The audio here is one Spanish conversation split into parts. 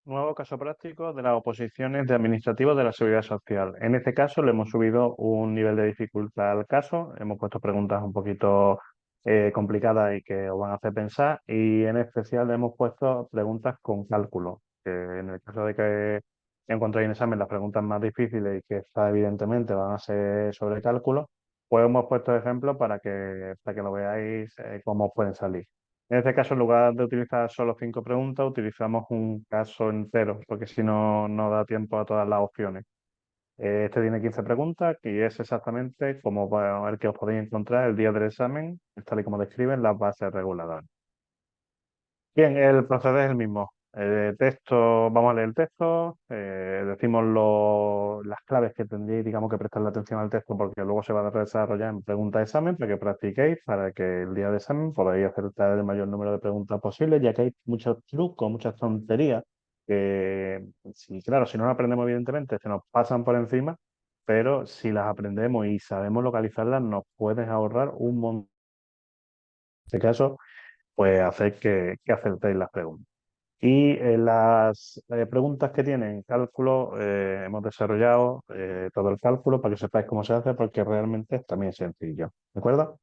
nuevo caso práctico de las oposiciones de administrativos de la Seguridad Social. En este caso le hemos subido un nivel de dificultad al caso, hemos puesto preguntas un poquito complicadas y que os van a hacer pensar, y en especial le hemos puesto preguntas con cálculo, que en el caso de que encontréis en examen las preguntas más difíciles y que estas evidentemente van a ser sobre cálculo, pues hemos puesto ejemplos para que lo veáis cómo pueden salir. En este caso, en lugar de utilizar solo 5 preguntas, utilizamos un caso entero, porque si no, no da tiempo a todas las opciones. Este tiene 15 preguntas y es exactamente como el que os podéis encontrar el día del examen, tal y como describen las bases reguladoras. Bien, el proceder es el mismo. Texto, vamos a leer el texto, decimos las claves que tendréis, digamos, que prestarle atención al texto porque luego se va a desarrollar en preguntas de examen para que practiquéis, para que el día de examen podáis acertar el mayor número de preguntas posible, ya que hay muchos trucos, muchas tonterías que, sí, claro, si no las aprendemos evidentemente, se nos pasan por encima, pero si las aprendemos y sabemos localizarlas, nos puedes ahorrar un montón. En este caso, pues hacer que acertéis las preguntas. Y las preguntas que tienen cálculo, hemos desarrollado todo el cálculo para que sepáis cómo se hace, porque realmente es también sencillo. ¿De acuerdo?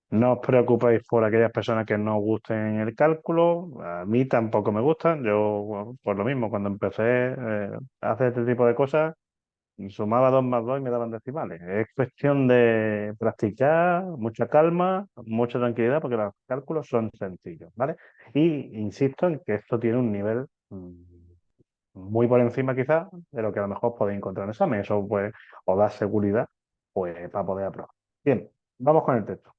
No os preocupéis por aquellas personas que no os gusten el cálculo. A mí tampoco me gustan. Yo, bueno, por lo mismo, cuando empecé a hacer este tipo de cosas, sumaba 2 más 2 y me daban decimales. Es cuestión de practicar, mucha calma, mucha tranquilidad, porque los cálculos son sencillos, ¿vale? Y insisto en que esto tiene un nivel muy por encima quizás de lo que a lo mejor podéis encontrar en examen. Eso pues os da seguridad pues, para poder aprobar. Bien, vamos con el texto.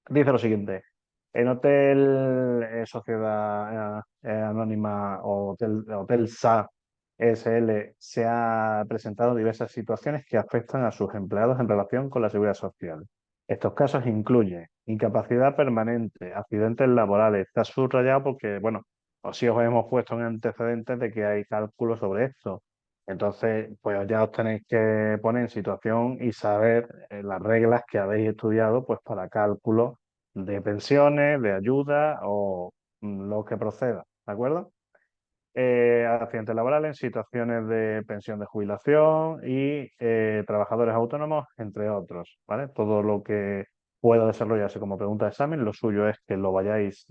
Dice lo siguiente. En Hotel Sociedad Anónima o Hotel SA SL se ha presentado diversas situaciones que afectan a sus empleados en relación con la seguridad social. Estos casos incluyen incapacidad permanente, accidentes laborales. Está subrayado porque, bueno, o si os hemos puesto en antecedentes de que hay cálculos sobre esto. Entonces, pues ya os tenéis que poner en situación y saber las reglas que habéis estudiado pues para cálculo de pensiones, de ayuda o lo que proceda, ¿de acuerdo? Accidentes laborales, en situaciones de pensión de jubilación y trabajadores autónomos, entre otros, ¿vale? Todo lo que pueda desarrollarse como pregunta de examen, lo suyo es que lo vayáis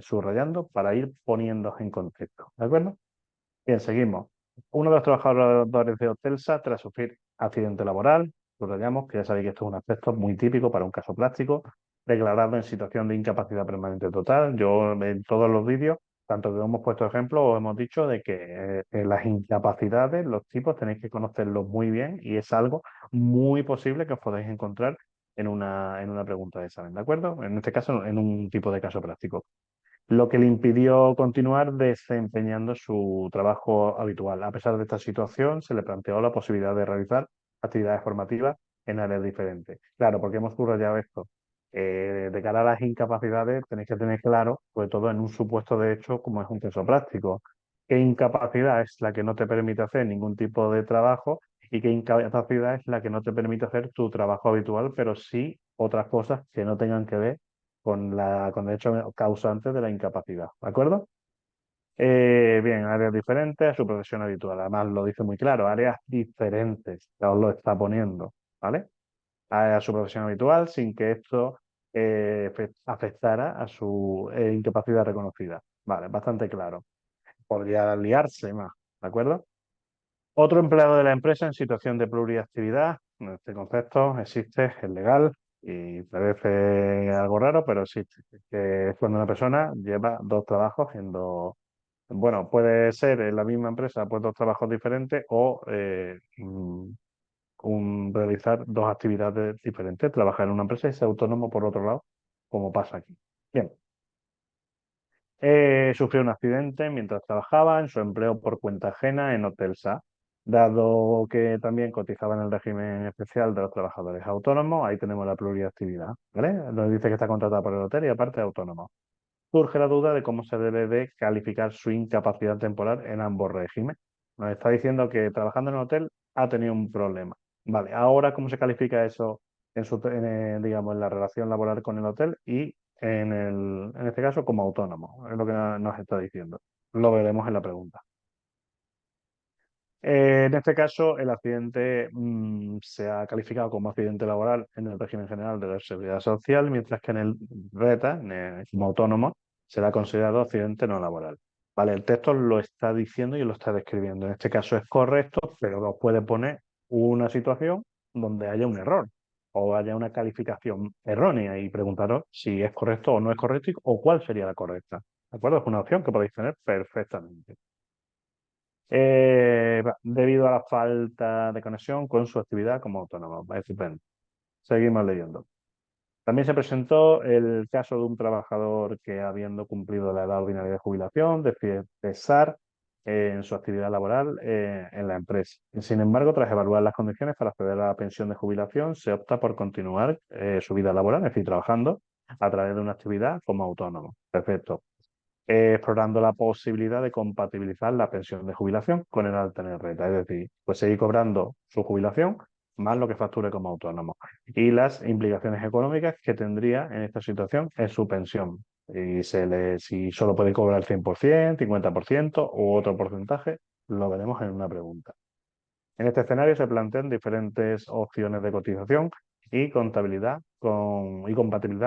subrayando para ir poniéndoos en contexto, ¿de acuerdo? Bien, seguimos. Uno de los trabajadores de Hotelsa, tras sufrir accidente laboral, subrayamos que ya sabéis que esto es un aspecto muy típico para un caso práctico, declarado en situación de incapacidad permanente total. Yo en todos los vídeos, tanto que hemos puesto ejemplos, os hemos dicho de que las incapacidades, los tipos, tenéis que conocerlos muy bien y es algo muy posible que os podáis encontrar en una pregunta de examen, ¿de acuerdo? En este caso, en un tipo de caso práctico, lo que le impidió continuar desempeñando su trabajo habitual. A pesar de esta situación, se le planteó la posibilidad de realizar actividades formativas en áreas diferentes. Claro, porque hemos subrayado esto. De cara a las incapacidades, tenéis que tener claro, sobre todo en un supuesto de hecho, como es un caso práctico, qué incapacidad es la que no te permite hacer ningún tipo de trabajo y qué incapacidad es la que no te permite hacer tu trabajo habitual, pero sí otras cosas que no tengan que ver con el hecho causante de la incapacidad, ¿de acuerdo? Bien, áreas diferentes a su profesión habitual. Además, lo dice muy claro, áreas diferentes, ya os lo está poniendo, ¿vale? A su profesión habitual sin que esto afectara a su incapacidad reconocida. Vale, bastante claro. Podría liarse más, ¿de acuerdo? Otro empleado de la empresa en situación de pluriactividad. Este concepto existe, es legal y parece algo raro, pero existe. Que es cuando una persona lleva 2 trabajos en dos. Bueno, puede ser en la misma empresa, pues 2 trabajos diferentes o realizar 2 actividades diferentes. Trabajar en una empresa y ser autónomo por otro lado, como pasa aquí. Bien. Sufrió un accidente mientras trabajaba en su empleo por cuenta ajena en Hotelsa. Dado que también cotizaba en el régimen especial de los trabajadores autónomos, ahí tenemos la pluriactividad, ¿vale? Nos dice que está contratada por el hotel y aparte autónomo. Surge la duda de cómo se debe de calificar su incapacidad temporal en ambos regímenes. Nos está diciendo que trabajando en el hotel ha tenido un problema. Vale, ahora cómo se califica eso digamos, en la relación laboral con el hotel y en este caso como autónomo, es lo que nos está diciendo. Lo veremos en la pregunta. En este caso, el accidente se ha calificado como accidente laboral en el régimen general de la Seguridad Social, mientras que en el RETA, como autónomo, será considerado accidente no laboral. Vale, el texto lo está diciendo y lo está describiendo. En este caso es correcto, pero nos puede poner una situación donde haya un error o haya una calificación errónea y preguntaros si es correcto o no es correcto o cuál sería la correcta. ¿De acuerdo? Es una opción que podéis tener perfectamente. Debido a la falta de conexión con su actividad como autónomo. Estupendo. Seguimos leyendo. También se presentó el caso de un trabajador que, habiendo cumplido la edad ordinaria de jubilación, decide cesar en su actividad laboral en la empresa. Sin embargo, tras evaluar las condiciones para acceder a la pensión de jubilación, se opta por continuar su vida laboral, es decir, trabajando a través de una actividad como autónomo. Perfecto. Explorando la posibilidad de compatibilizar la pensión de jubilación con el alta en el renta, es decir, pues seguir cobrando su jubilación más lo que facture como autónomo y las implicaciones económicas que tendría en esta situación en su pensión. Y si solo puede cobrar el 100%, 50% u otro porcentaje, lo veremos en una pregunta. En este escenario se plantean diferentes opciones de cotización y compatibilidad,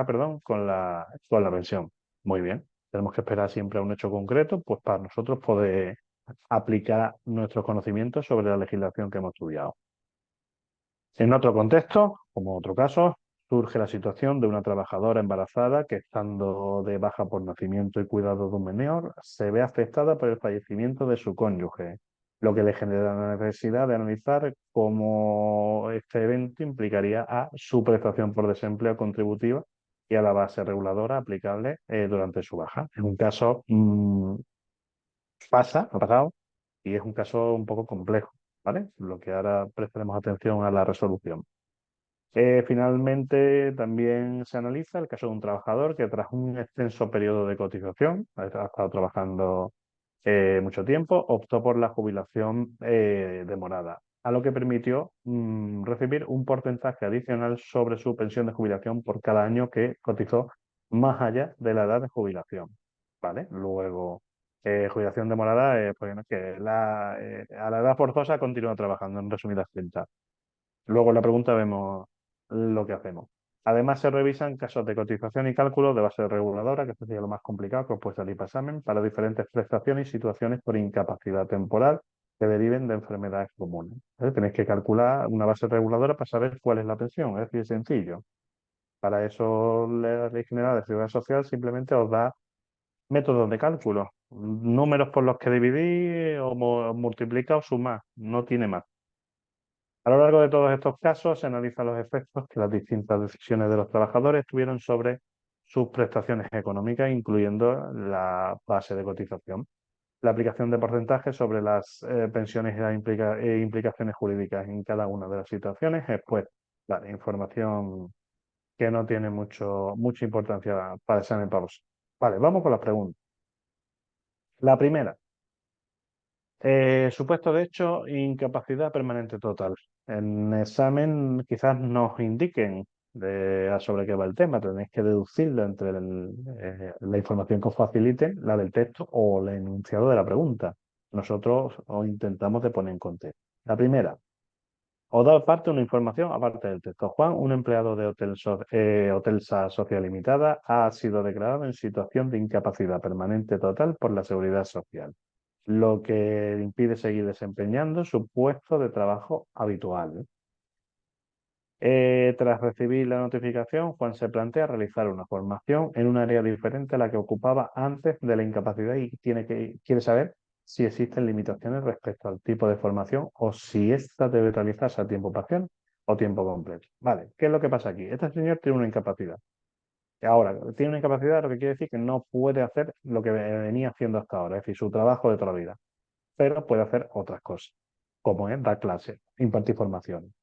perdón, con la pensión. Muy bien. Tenemos que esperar siempre a un hecho concreto, pues para nosotros poder aplicar nuestros conocimientos sobre la legislación que hemos estudiado. En otro contexto, como otro caso, surge la situación de una trabajadora embarazada que, estando de baja por nacimiento y cuidado de un menor, se ve afectada por el fallecimiento de su cónyuge, lo que le genera la necesidad de analizar cómo este evento implicaría a su prestación por desempleo contributiva y a la base reguladora aplicable durante su baja. En un caso ha pasado, y es un caso un poco complejo, ¿vale? Lo que ahora prestaremos atención a la resolución. Finalmente, también se analiza el caso de un trabajador que, tras un extenso periodo de cotización, ha estado trabajando mucho tiempo, optó por la jubilación demorada, a lo que permitió recibir un porcentaje adicional sobre su pensión de jubilación por cada año que cotizó más allá de la edad de jubilación. ¿Vale? Luego, jubilación demorada, pues, bueno, a la edad forzosa continúa trabajando, en resumidas cuentas. Luego en la pregunta vemos lo que hacemos. Además, se revisan casos de cotización y cálculo de base reguladora, que esto sería lo más complicado que os puede salir para examen, para diferentes prestaciones y situaciones por incapacidad temporal que deriven de enfermedades comunes. Tenéis que calcular una base reguladora para saber cuál es la pensión, es decir, sencillo. Para eso la Ley General de Seguridad Social simplemente os da métodos de cálculo, números por los que dividir o multiplicar o sumar, no tiene más. A lo largo de todos estos casos se analizan los efectos que las distintas decisiones de los trabajadores tuvieron sobre sus prestaciones económicas, incluyendo la base de cotización. La aplicación de porcentajes sobre las pensiones y las implicaciones jurídicas en cada una de las situaciones es, pues, la información que no tiene mucha importancia para el examen para vosotros. Vale, vamos con las preguntas. La primera. Supuesto de hecho, incapacidad permanente total. En examen quizás nos indiquen sobre qué va el tema, tenéis que deducirlo entre la información que os facilite, la del texto o el enunciado de la pregunta. Nosotros os intentamos de poner en contexto. La primera, os da parte una información aparte del texto. Juan, un empleado de Hotelsa Social Limitada, ha sido declarado en situación de incapacidad permanente total por la Seguridad Social, lo que le impide seguir desempeñando su puesto de trabajo habitual. Tras recibir la notificación, Juan se plantea realizar una formación en un área diferente a la que ocupaba antes de la incapacidad y quiere saber si existen limitaciones respecto al tipo de formación o si ésta debe realizarse a tiempo parcial o tiempo completo. Vale, ¿qué es lo que pasa aquí? Este señor tiene una incapacidad. Ahora, tiene una incapacidad, lo que quiere decir que no puede hacer lo que venía haciendo hasta ahora, es decir, su trabajo de toda la vida, pero puede hacer otras cosas, como es dar clases, impartir formación.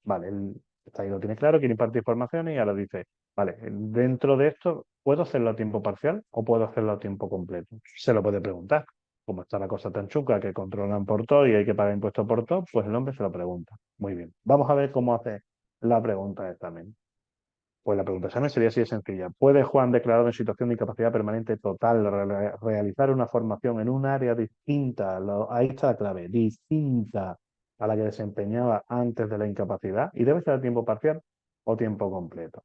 Vale, él está ahí, lo tiene claro, quiere impartir formación y ahora dice, vale, dentro de esto, ¿puedo hacerlo a tiempo parcial o puedo hacerlo a tiempo completo? Se lo puede preguntar. Como está la cosa tan chunga que controlan por todo y hay que pagar impuestos por todo, pues el hombre se lo pregunta. Muy bien. Vamos a ver cómo hace la pregunta de examen. Pues la pregunta examen sería así de sencilla. ¿Puede Juan, declarado en situación de incapacidad permanente total, realizar una formación en un área distinta? Ahí está la clave, distinta a la que desempeñaba antes de la incapacidad y debe ser a tiempo parcial o tiempo completo.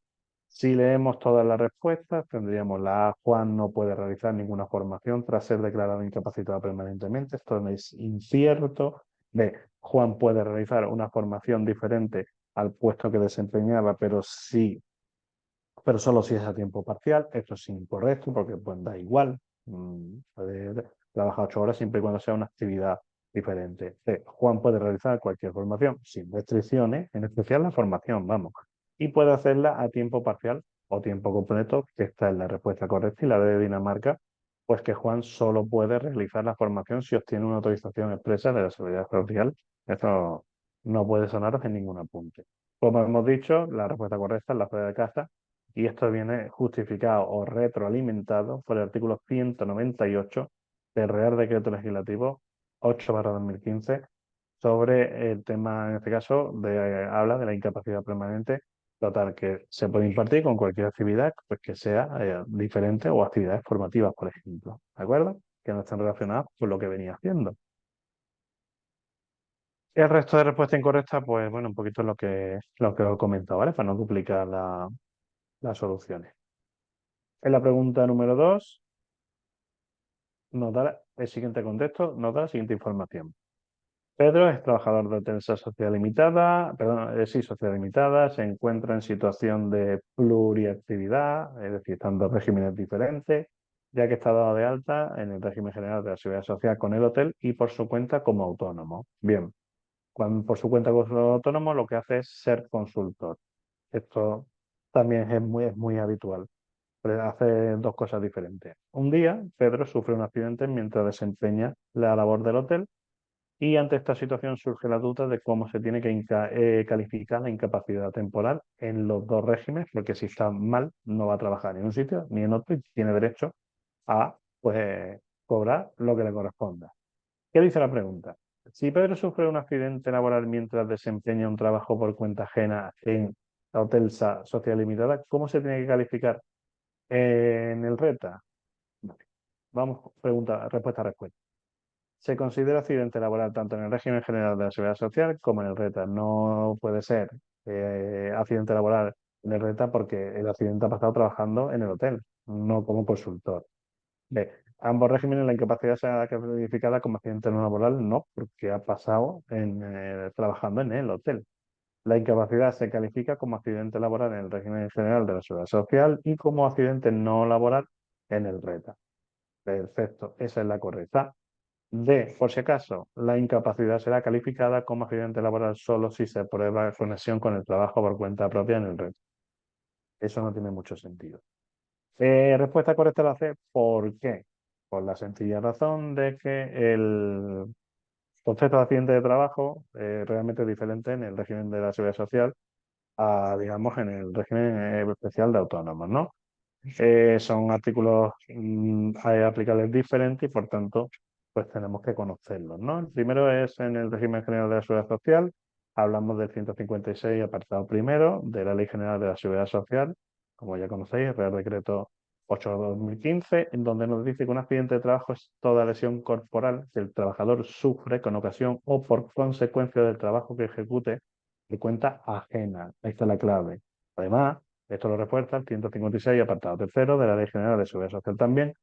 Si leemos todas las respuestas, tendríamos la A, Juan no puede realizar ninguna formación tras ser declarado incapacitado permanentemente. Esto es incierto. B, Juan puede realizar una formación diferente al puesto que desempeñaba, pero solo si es a tiempo parcial. Esto es incorrecto porque pues, da igual. Puede trabajar 8 horas siempre y cuando sea una actividad diferente. C, Juan puede realizar cualquier formación sin restricciones, en especial la formación, vamos, y puede hacerla a tiempo parcial o tiempo completo, que esta es la respuesta correcta, y la de Dinamarca, pues que Juan solo puede realizar la formación si obtiene una autorización expresa de la Seguridad Social. Eso no puede sonaros en ningún apunte. Como hemos dicho, la respuesta correcta es la fuera de casa, y esto viene justificado o retroalimentado por el artículo 198 del Real Decreto Legislativo 8/2015 sobre el tema, en este caso, habla de la incapacidad permanente total, que se puede impartir con cualquier actividad pues, que sea diferente o actividades formativas, por ejemplo, ¿de acuerdo? Que no estén relacionadas con lo que venía haciendo. El resto de respuesta incorrecta, pues bueno, un poquito lo que os he comentado, ¿vale? Para no duplicar las soluciones. En la pregunta número 2 nos da el siguiente contexto, nos da la siguiente información. Pedro es trabajador de Telsa Sociedad Limitada, perdón, sí, Sociedad Limitada, se encuentra en situación de pluriactividad, es decir, están dos regímenes diferentes, ya que está dado de alta en el régimen general de la Seguridad Social con el hotel y por su cuenta como autónomo. Bien, cuando por su cuenta como autónomo lo que hace es ser consultor. Esto también es muy habitual. Pero hace dos cosas diferentes. Un día, Pedro sufre un accidente mientras desempeña la labor del hotel y ante esta situación surge la duda de cómo se tiene que calificar la incapacidad temporal en los dos regímenes, porque si está mal no va a trabajar ni en un sitio ni en otro y tiene derecho a pues, cobrar lo que le corresponda. ¿Qué dice la pregunta? Si Pedro sufre un accidente laboral mientras desempeña un trabajo por cuenta ajena en la Hotel Sociedad Limitada, ¿cómo se tiene que calificar en el RETA? Vale. Vamos, pregunta, respuesta. Se considera accidente laboral tanto en el régimen general de la Seguridad Social como en el RETA. No puede ser accidente laboral en el RETA porque el accidente ha pasado trabajando en el hotel, no como consultor. B. Ambos regímenes la incapacidad sea calificada como accidente no laboral, no, porque ha pasado trabajando en el hotel. La incapacidad se califica como accidente laboral en el régimen general de la Seguridad Social y como accidente no laboral en el RETA. Perfecto, esa es la correcta. D, por si acaso, la incapacidad será calificada como accidente laboral solo si se prueba conexión con el trabajo por cuenta propia en el RETA. Eso no tiene mucho sentido. Respuesta correcta la C. ¿Por qué? Por la sencilla razón de que el concepto de accidente de trabajo realmente es diferente en el régimen de la Seguridad Social a, digamos, en el régimen especial de autónomos, ¿no? Son artículos aplicables diferentes y por tanto, pues tenemos que conocerlos, ¿no? El primero es en el régimen general de la Seguridad Social. Hablamos del 156, apartado primero, de la Ley General de la Seguridad Social, como ya conocéis, el Real Decreto 8/2015, en donde nos dice que un accidente de trabajo es toda lesión corporal que el trabajador sufre con ocasión o por consecuencia del trabajo que ejecute de cuenta ajena. Ahí está la clave. Además, esto lo refuerza el 156, apartado tercero de la Ley General de Seguridad Social también,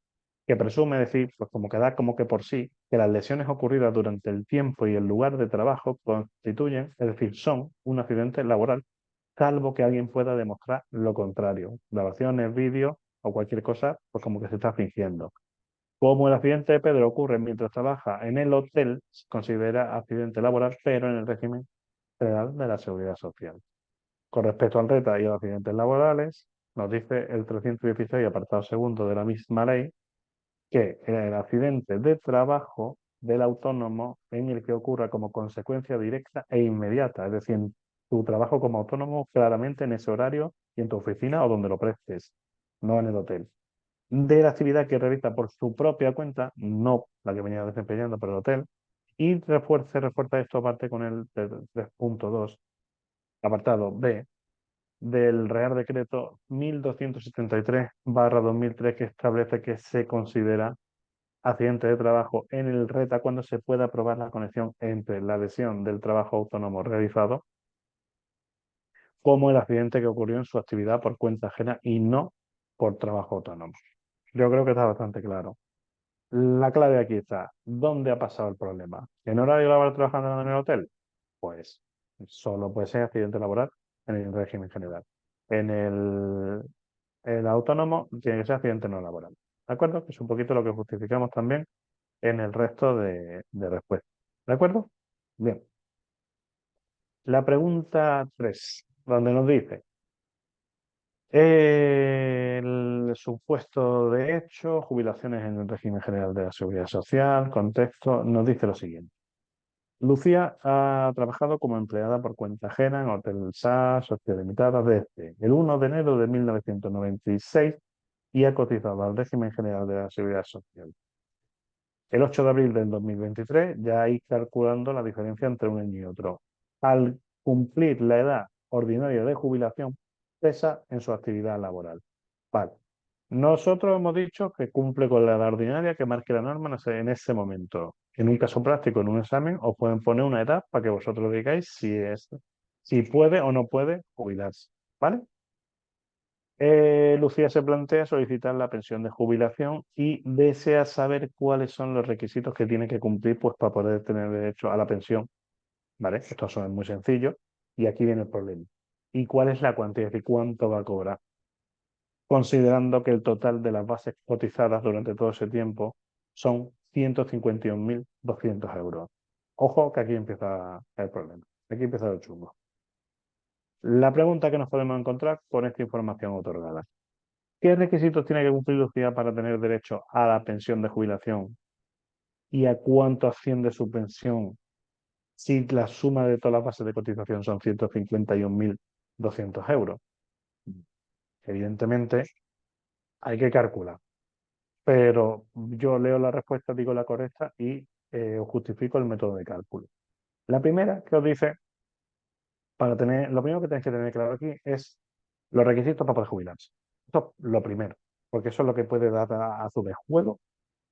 que presume decir, pues como que da como que por sí, que las lesiones ocurridas durante el tiempo y el lugar de trabajo constituyen, es decir, son un accidente laboral, salvo que alguien pueda demostrar lo contrario. Grabaciones, vídeos o cualquier cosa, pues como que se está fingiendo. Como el accidente de Pedro ocurre mientras trabaja en el hotel, se considera accidente laboral, pero en el régimen general de la Seguridad Social. Con respecto al RETA y a los accidentes laborales, nos dice el 316, apartado segundo de la misma ley, que el accidente de trabajo del autónomo en el que ocurra como consecuencia directa e inmediata, es decir, en tu trabajo como autónomo claramente en ese horario y en tu oficina o donde lo prestes, no en el hotel. De la actividad que realiza por su propia cuenta, no la que venía desempeñando por el hotel, y refuerza esto aparte con el 3.2, apartado B, del Real Decreto 1273/2003 que establece que se considera accidente de trabajo en el RETA cuando se pueda probar la conexión entre la lesión del trabajo autónomo realizado como el accidente que ocurrió en su actividad por cuenta ajena y no por trabajo autónomo. Yo creo que está bastante claro. La clave aquí está, ¿dónde ha pasado el problema? ¿En horario laboral trabajando en el hotel? Pues solo puede ser accidente laboral en el régimen general. En el autónomo tiene que ser accidente no laboral. ¿De acuerdo? Que es un poquito lo que justificamos también en el resto de respuestas. ¿De acuerdo? Bien. La pregunta 3, donde nos dice, el supuesto de hecho, jubilaciones en el régimen general de la Seguridad Social, contexto, nos dice lo siguiente. Lucía ha trabajado como empleada por cuenta ajena en Hotel SAS, Sociedad Limitada, desde el 1 de enero de 1996 y ha cotizado al régimen general de la Seguridad Social. El 8 de abril del 2023, ya ahí calculando la diferencia entre un año y otro. Al cumplir la edad ordinaria de jubilación, cesa en su actividad laboral. Vale. Nosotros hemos dicho que cumple con la edad ordinaria que marque la norma en ese momento. En un caso práctico, en un examen, os pueden poner una edad para que vosotros digáis si puede o no puede jubilarse. ¿Vale? Lucía se plantea solicitar la pensión de jubilación y desea saber cuáles son los requisitos que tiene que cumplir pues, para poder tener derecho a la pensión. ¿Vale? Esto es muy sencillo y aquí viene el problema. ¿Y cuál es la cuantía? Es decir, ¿cuánto va a cobrar? Considerando que el total de las bases cotizadas durante todo ese tiempo son 151.200 euros. Ojo que aquí empieza el problema. Aquí empieza el chungo. La pregunta que nos podemos encontrar con esta información otorgada. ¿Qué requisitos tiene que cumplir Lucía para tener derecho a la pensión de jubilación? ¿Y a cuánto asciende su pensión si la suma de todas las bases de cotización son 151.200 euros? Evidentemente, hay que calcular, pero yo leo la respuesta, digo la correcta y os justifico el método de cálculo. La primera que os dice, lo primero que tenéis que tener claro aquí es los requisitos para poder jubilarse. Esto es lo primero, porque eso es lo que puede dar a su vez juego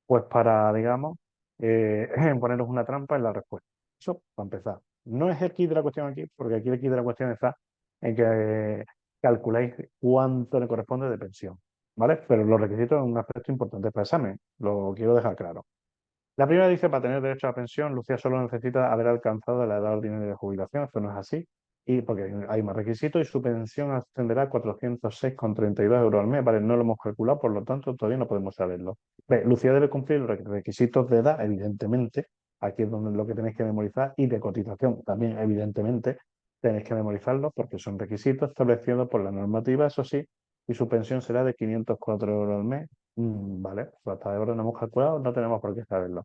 pues para, digamos, poneros una trampa en la respuesta. Eso para empezar. No es el kit de la cuestión aquí, porque aquí el kit de la cuestión está en que calculéis cuánto le corresponde de pensión, ¿vale? Pero los requisitos son un aspecto importante para el examen, lo quiero dejar claro. La primera dice, para tener derecho a la pensión, Lucía solo necesita haber alcanzado la edad ordinaria de jubilación, esto no es así, y porque hay más requisitos y su pensión ascenderá a 406,32 euros al mes, ¿vale? No lo hemos calculado, por lo tanto todavía no podemos saberlo. Lucía debe cumplir los requisitos de edad, evidentemente, aquí es donde lo que tenéis que memorizar, y de cotización también, evidentemente, tenéis que memorizarlo porque son requisitos establecidos por la normativa, eso sí, y su pensión será de 504 euros al mes. Vale, pues hasta ahora no hemos calculado, no tenemos por qué saberlo.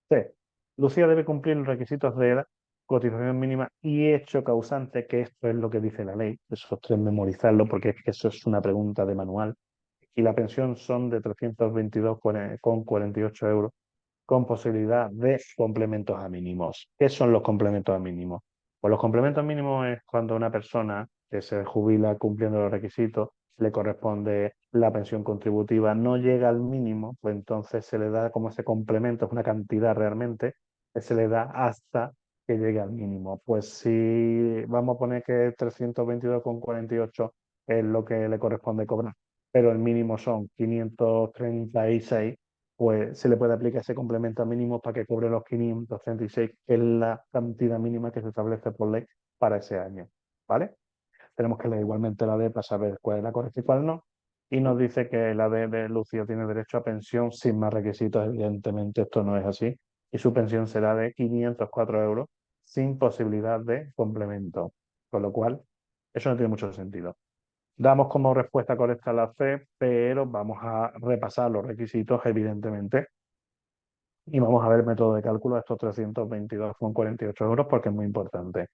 C. Lucía debe cumplir los requisitos de edad, cotización mínima y hecho causante, que esto es lo que dice la ley. Esos tres memorizarlo porque es que eso es una pregunta de manual. Y la pensión son de 322,48 euros con posibilidad de complementos a mínimos. ¿Qué son los complementos a mínimos? Pues los complementos mínimos es cuando una persona que se jubila cumpliendo los requisitos le corresponde la pensión contributiva, no llega al mínimo, pues entonces se le da como ese complemento, es una cantidad realmente, que se le da hasta que llegue al mínimo. Pues si vamos a poner que 322,48 es lo que le corresponde cobrar, pero el mínimo son 536, pues se le puede aplicar ese complemento mínimo para que cobre los 536, que es la cantidad mínima que se establece por ley para ese año. ¿Vale? Tenemos que leer igualmente la D para saber cuál es la correcta y cuál no. Y nos dice que la D de Lucía tiene derecho a pensión sin más requisitos. Evidentemente esto no es así. Y su pensión será de 504 euros sin posibilidad de complemento. Con lo cual, eso no tiene mucho sentido. Damos como respuesta correcta la C, pero vamos a repasar los requisitos, evidentemente, y vamos a ver el método de cálculo de estos 322,48 euros porque es muy importante.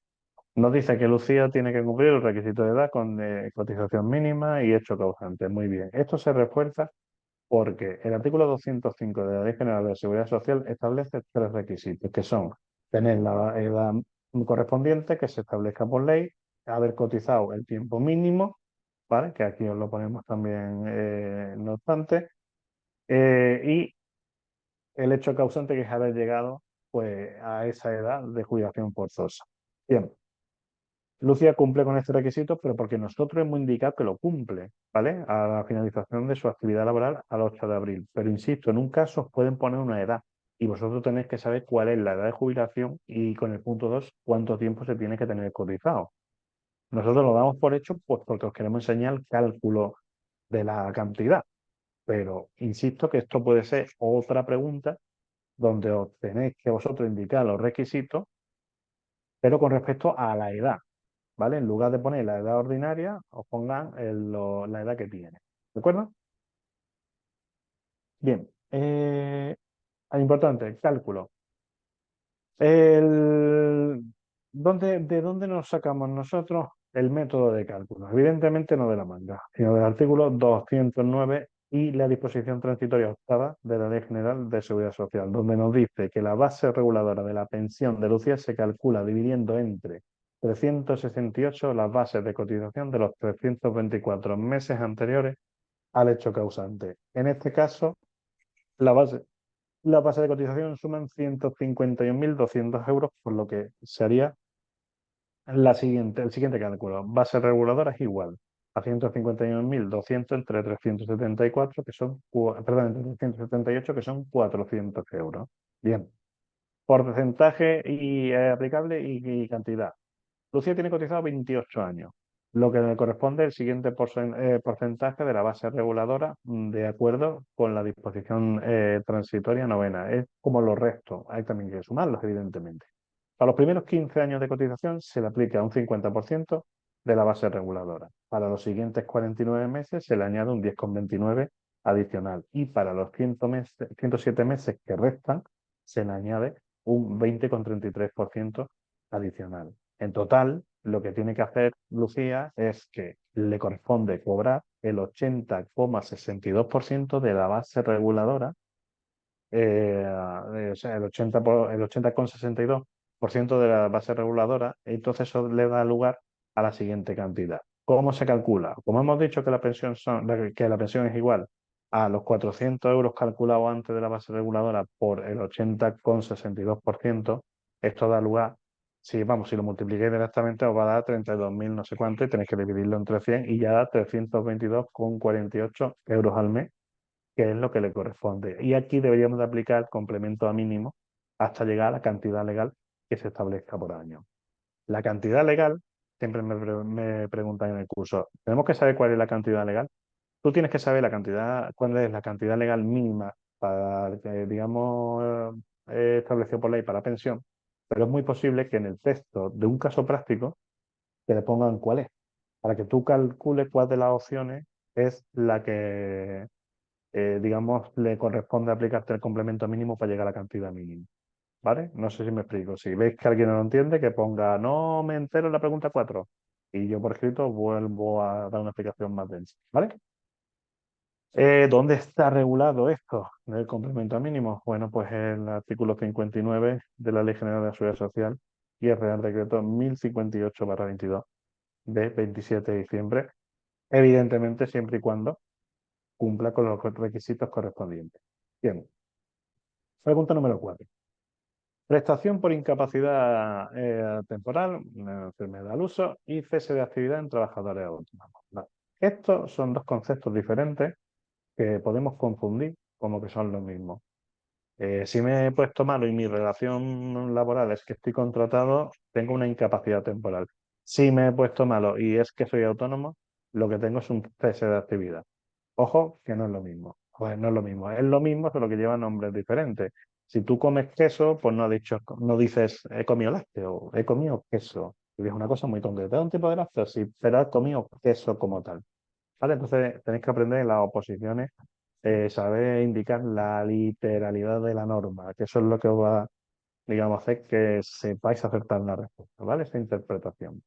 Nos dice que Lucía tiene que cumplir el requisito de edad con cotización mínima y hecho causante. Muy bien. Esto se refuerza porque el artículo 205 de la Ley General de la Seguridad Social establece tres requisitos, que son tener la edad correspondiente que se establezca por ley, haber cotizado el tiempo mínimo, ¿vale? Que aquí os lo ponemos también, no obstante, y el hecho causante que es haber llegado pues, a esa edad de jubilación forzosa. Bien, Lucía cumple con este requisito, pero porque nosotros hemos indicado que lo cumple, ¿vale? A la finalización de su actividad laboral al 8 de abril. Pero insisto, en un caso os pueden poner una edad y vosotros tenéis que saber cuál es la edad de jubilación y con el punto 2 cuánto tiempo se tiene que tener cotizado. Nosotros lo damos por hecho pues porque os queremos enseñar el cálculo de la cantidad, pero insisto que esto puede ser otra pregunta donde os tenéis que vosotros indicar los requisitos, pero con respecto a la edad, ¿vale? En lugar de poner la edad ordinaria, os pongan la edad que tiene. ¿De acuerdo? Bien. Importante, cálculo. El, ¿de dónde nos sacamos nosotros el método de cálculo? Evidentemente no de la manga, sino del artículo 209 y la disposición transitoria octava de la Ley General de Seguridad Social, donde nos dice que la base reguladora de la pensión de Lucía se calcula dividiendo entre 368 las bases de cotización de los 324 meses anteriores al hecho causante. En este caso, la base de cotización suman 151.200 euros, por lo que sería el siguiente cálculo. Base reguladora es igual a 151.200 entre 374, que son, perdón, entre 378, que son 400 euros. Bien, porcentaje y, aplicable y cantidad. Lucía tiene cotizado 28 años, lo que le corresponde el siguiente porcentaje de la base reguladora de acuerdo con la disposición transitoria novena. Es como los restos, hay también que sumarlos, evidentemente. Para los primeros 15 años de cotización se le aplica un 50% de la base reguladora. Para los siguientes 49 meses se le añade un 10,29 adicional. Y para los 107 meses que restan se le añade un 20,33% adicional. En total, lo que tiene que hacer Lucía es que le corresponde cobrar el 80,62% de la base reguladora, o sea, el 80,62% de la base reguladora, entonces eso le da lugar a la siguiente cantidad. ¿Cómo se calcula? Como hemos dicho que que la pensión es igual a los 400 euros calculados antes de la base reguladora por el 80,62%, esto da lugar, si lo multiplicáis directamente os va a dar 32.000 no sé cuánto y tenéis que dividirlo entre 100 y ya da 322,48 euros al mes, que es lo que le corresponde. Y aquí deberíamos de aplicar el complemento a mínimo hasta llegar a la cantidad legal que se establezca por año. La cantidad legal, siempre me preguntan en el curso, ¿tenemos que saber cuál es la cantidad legal? Tú tienes que saber cuál es la cantidad legal mínima para, digamos, establecido por ley para pensión, pero es muy posible que en el texto de un caso práctico te le pongan cuál es, para que tú calcules cuál de las opciones es la que, digamos, le corresponde aplicarte el complemento mínimo para llegar a la cantidad mínima. ¿Vale? No sé si me explico. Si veis que alguien no lo entiende, que ponga no me entero en la pregunta 4 y yo por escrito vuelvo a dar una explicación más densa. ¿Vale? ¿Dónde está regulado esto del complemento mínimo? Bueno, pues el artículo 59 de la Ley General de la Seguridad Social y el Real Decreto 1058/22 de 27 de diciembre, evidentemente siempre y cuando cumpla con los requisitos correspondientes. Bien, pregunta número 4. Prestación por incapacidad temporal, enfermedad al uso y cese de actividad en trabajadores autónomos. Vale. Estos son dos conceptos diferentes que podemos confundir como que son los mismos. Si me he puesto malo y mi relación laboral es que estoy contratado, tengo una incapacidad temporal. Si me he puesto malo y es que soy autónomo, lo que tengo es un cese de actividad. Ojo, que no es lo mismo. Pues no es lo mismo. Es lo mismo, solo que lleva nombres diferentes. Si tú comes queso, pues no dices he comido lácteo o he comido queso. Y es una cosa muy concreta. ¿Es un tipo de lácteo? Sí, pero has comido queso como tal. ¿Vale? Entonces tenéis que aprender en las oposiciones, saber indicar la literalidad de la norma, que eso es lo que os va, digamos, a hacer que sepáis acertar la respuesta, ¿vale? Esa interpretación.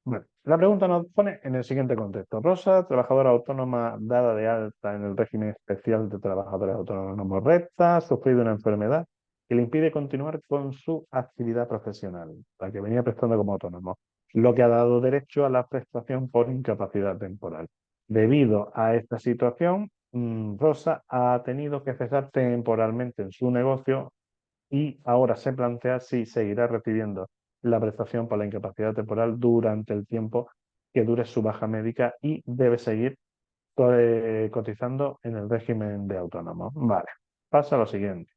Bueno, la pregunta nos pone en el siguiente contexto. Rosa, trabajadora autónoma dada de alta en el régimen especial de trabajadores autónomos recta, ha sufrido una enfermedad que le impide continuar con su actividad profesional, la que venía prestando como autónomo. lo que ha dado derecho a la prestación por incapacidad temporal. Debido a esta situación, Rosa ha tenido que cesar temporalmente en su negocio y ahora se plantea si seguirá recibiendo la prestación por la incapacidad temporal durante el tiempo que dure su baja médica y debe seguir cotizando en el régimen de autónomo. Vale, pasa a lo siguiente.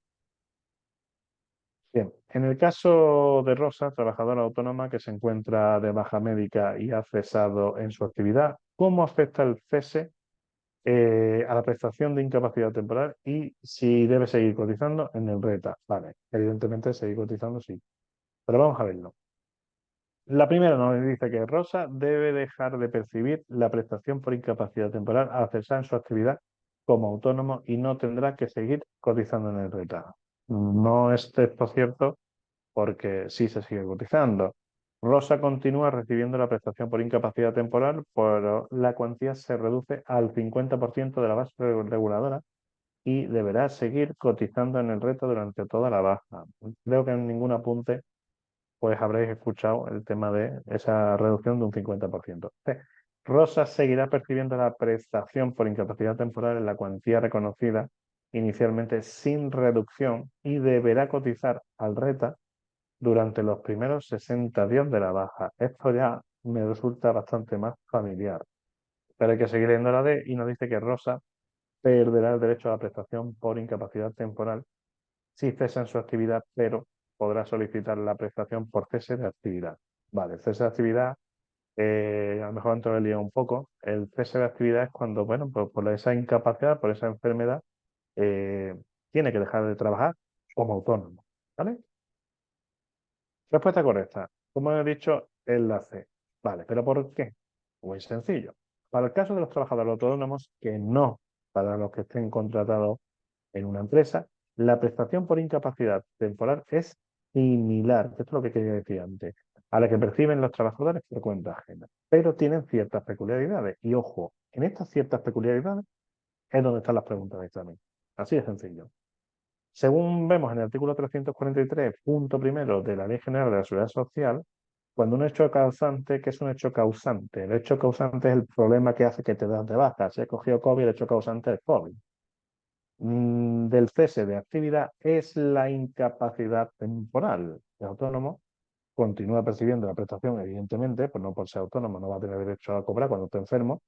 Bien, en el caso de Rosa, trabajadora autónoma que se encuentra de baja médica y ha cesado en su actividad, ¿cómo afecta el cese a la prestación de incapacidad temporal y si debe seguir cotizando en el RETA? Vale, evidentemente seguir cotizando sí, pero vamos a verlo. La primera nos dice que Rosa debe dejar de percibir la prestación por incapacidad temporal al cesar en su actividad como autónomo y no tendrá que seguir cotizando en el RETA. No es esto cierto porque sí se sigue cotizando. Rosa continúa recibiendo la prestación por incapacidad temporal, pero la cuantía se reduce al 50% de la base reguladora y deberá seguir cotizando en el reto durante toda la baja. Creo que en ningún apunte pues habréis escuchado el tema de esa reducción de un 50%. Rosa seguirá percibiendo la prestación por incapacidad temporal en la cuantía reconocida inicialmente sin reducción y deberá cotizar al RETA durante los primeros 60 días de la baja. Esto ya me resulta bastante más familiar. Pero hay que seguir leyendo la D y nos dice que Rosa perderá el derecho a la prestación por incapacidad temporal si cesa en su actividad, pero podrá solicitar la prestación por cese de actividad. Vale, cese de actividad, a lo mejor antes lo he liado un poco. El cese de actividad es cuando, bueno, pues por esa incapacidad, por esa enfermedad, eh, tiene que dejar de trabajar como autónomo. ¿Vale? Respuesta correcta. Como he dicho, es la C. Vale, ¿pero por qué? Muy sencillo. Para el caso de los trabajadores autónomos, que no para los que estén contratados en una empresa, la prestación por incapacidad temporal es similar, esto es lo que quería decir antes, a la que perciben los trabajadores por cuenta ajena, pero tienen ciertas peculiaridades. Y ojo, en estas ciertas peculiaridades es donde están las preguntas de examen. Así de sencillo. Según vemos en el artículo 343, punto primero de la Ley General de la Seguridad Social, cuando un hecho causante, ¿qué es un hecho causante? El hecho causante es el problema que hace que te das de baja. Si he cogido COVID, el hecho causante es COVID. Del cese de actividad es la incapacidad temporal. El autónomo continúa percibiendo la prestación, evidentemente, pues no por ser autónomo no va a tener derecho a cobrar cuando esté enfermo,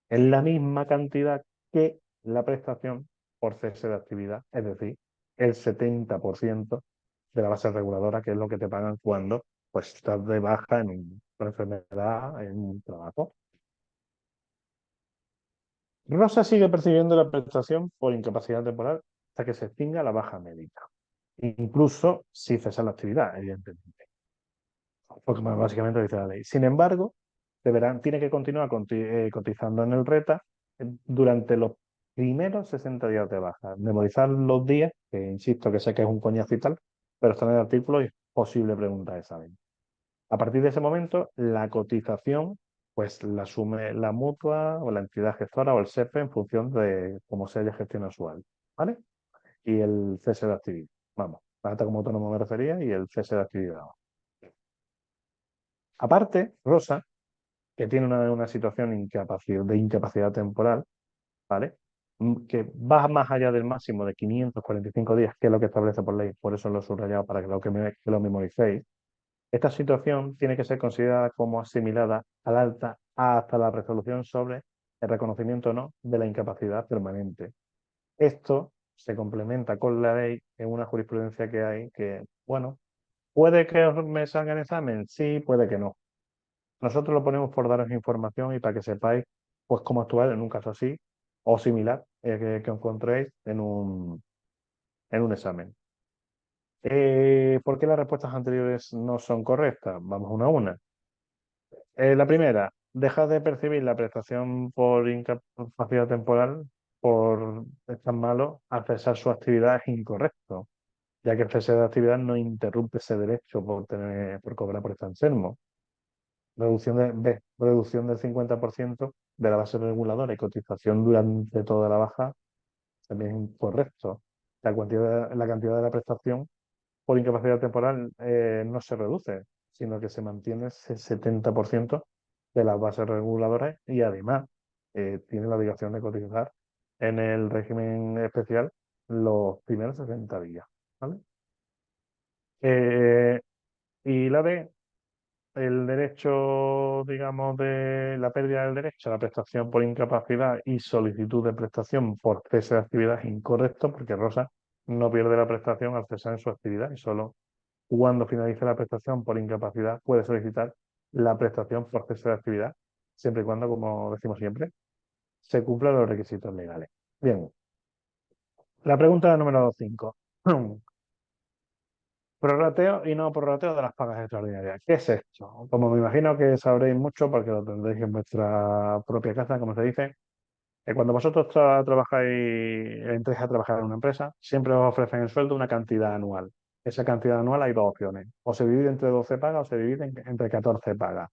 en la misma cantidad que la prestación por cese de actividad, es decir, el 70% de la base reguladora, que es lo que te pagan cuando pues, estás de baja por enfermedad en un trabajo. Rosa sigue percibiendo la prestación por incapacidad temporal hasta que se extinga la baja médica, incluso si cesa la actividad, evidentemente, porque básicamente dice la ley. Sin embargo, tiene que continuar cotizando en el RETA durante los primeros 60 días de baja. Memorizar los días, que insisto que sé que es un coñazo y tal, pero está en el artículo y es posible pregunta de examen. A partir de ese momento, la cotización pues la asume la mutua o la entidad gestora o el SEPE en función de cómo sea la gestión usual, ¿vale? Y el cese de actividad. Vamos, la alta como autónomo me refería y el cese de actividad. Aparte, Rosa, que tiene una situación de incapacidad temporal, ¿vale? Que va más allá del máximo de 545 días, que es lo que establece por ley, por eso lo he subrayado para que lo memoricéis. Esta situación tiene que ser considerada como asimilada al alta hasta la resolución sobre el reconocimiento o no de la incapacidad permanente. Esto se complementa con la ley en una jurisprudencia que hay que, bueno, puede que me salga en examen, sí, puede que no. Nosotros lo ponemos por daros información y para que sepáis pues cómo actuar en un caso así o similar que encontréis en un examen. ¿Por qué las respuestas anteriores no son correctas? Vamos una a una. La primera, deja de percibir la prestación por incapacidad temporal por estar malo al cesar su actividad es incorrecto, ya que el cese de actividad no interrumpe ese derecho por cobrar por estar enfermo. Reducción del 50% de la base reguladora y cotización durante toda la baja también es incorrecto. La cantidad de la prestación por incapacidad temporal no se reduce, sino que se mantiene ese 70% de las bases reguladoras y además tiene la obligación de cotizar en el régimen especial los primeros 60 días, ¿vale? Eh, y la D, el derecho, digamos, de la pérdida del derecho a la prestación por incapacidad y solicitud de prestación por cese de actividad es incorrecto porque Rosa no pierde la prestación al cesar en su actividad y solo cuando finalice la prestación por incapacidad puede solicitar la prestación por cese de actividad, siempre y cuando, como decimos siempre, se cumplan los requisitos legales. Bien, la pregunta número 5. Prorrateo y no prorrateo de las pagas extraordinarias. ¿Qué es esto? Como me imagino que sabréis mucho porque lo tendréis en vuestra propia casa, como se dice, cuando vosotros trabajáis, entréis a trabajar en una empresa, siempre os ofrecen el sueldo una cantidad anual. Esa cantidad anual hay dos opciones. O se divide entre 12 pagas o se divide entre 14 pagas.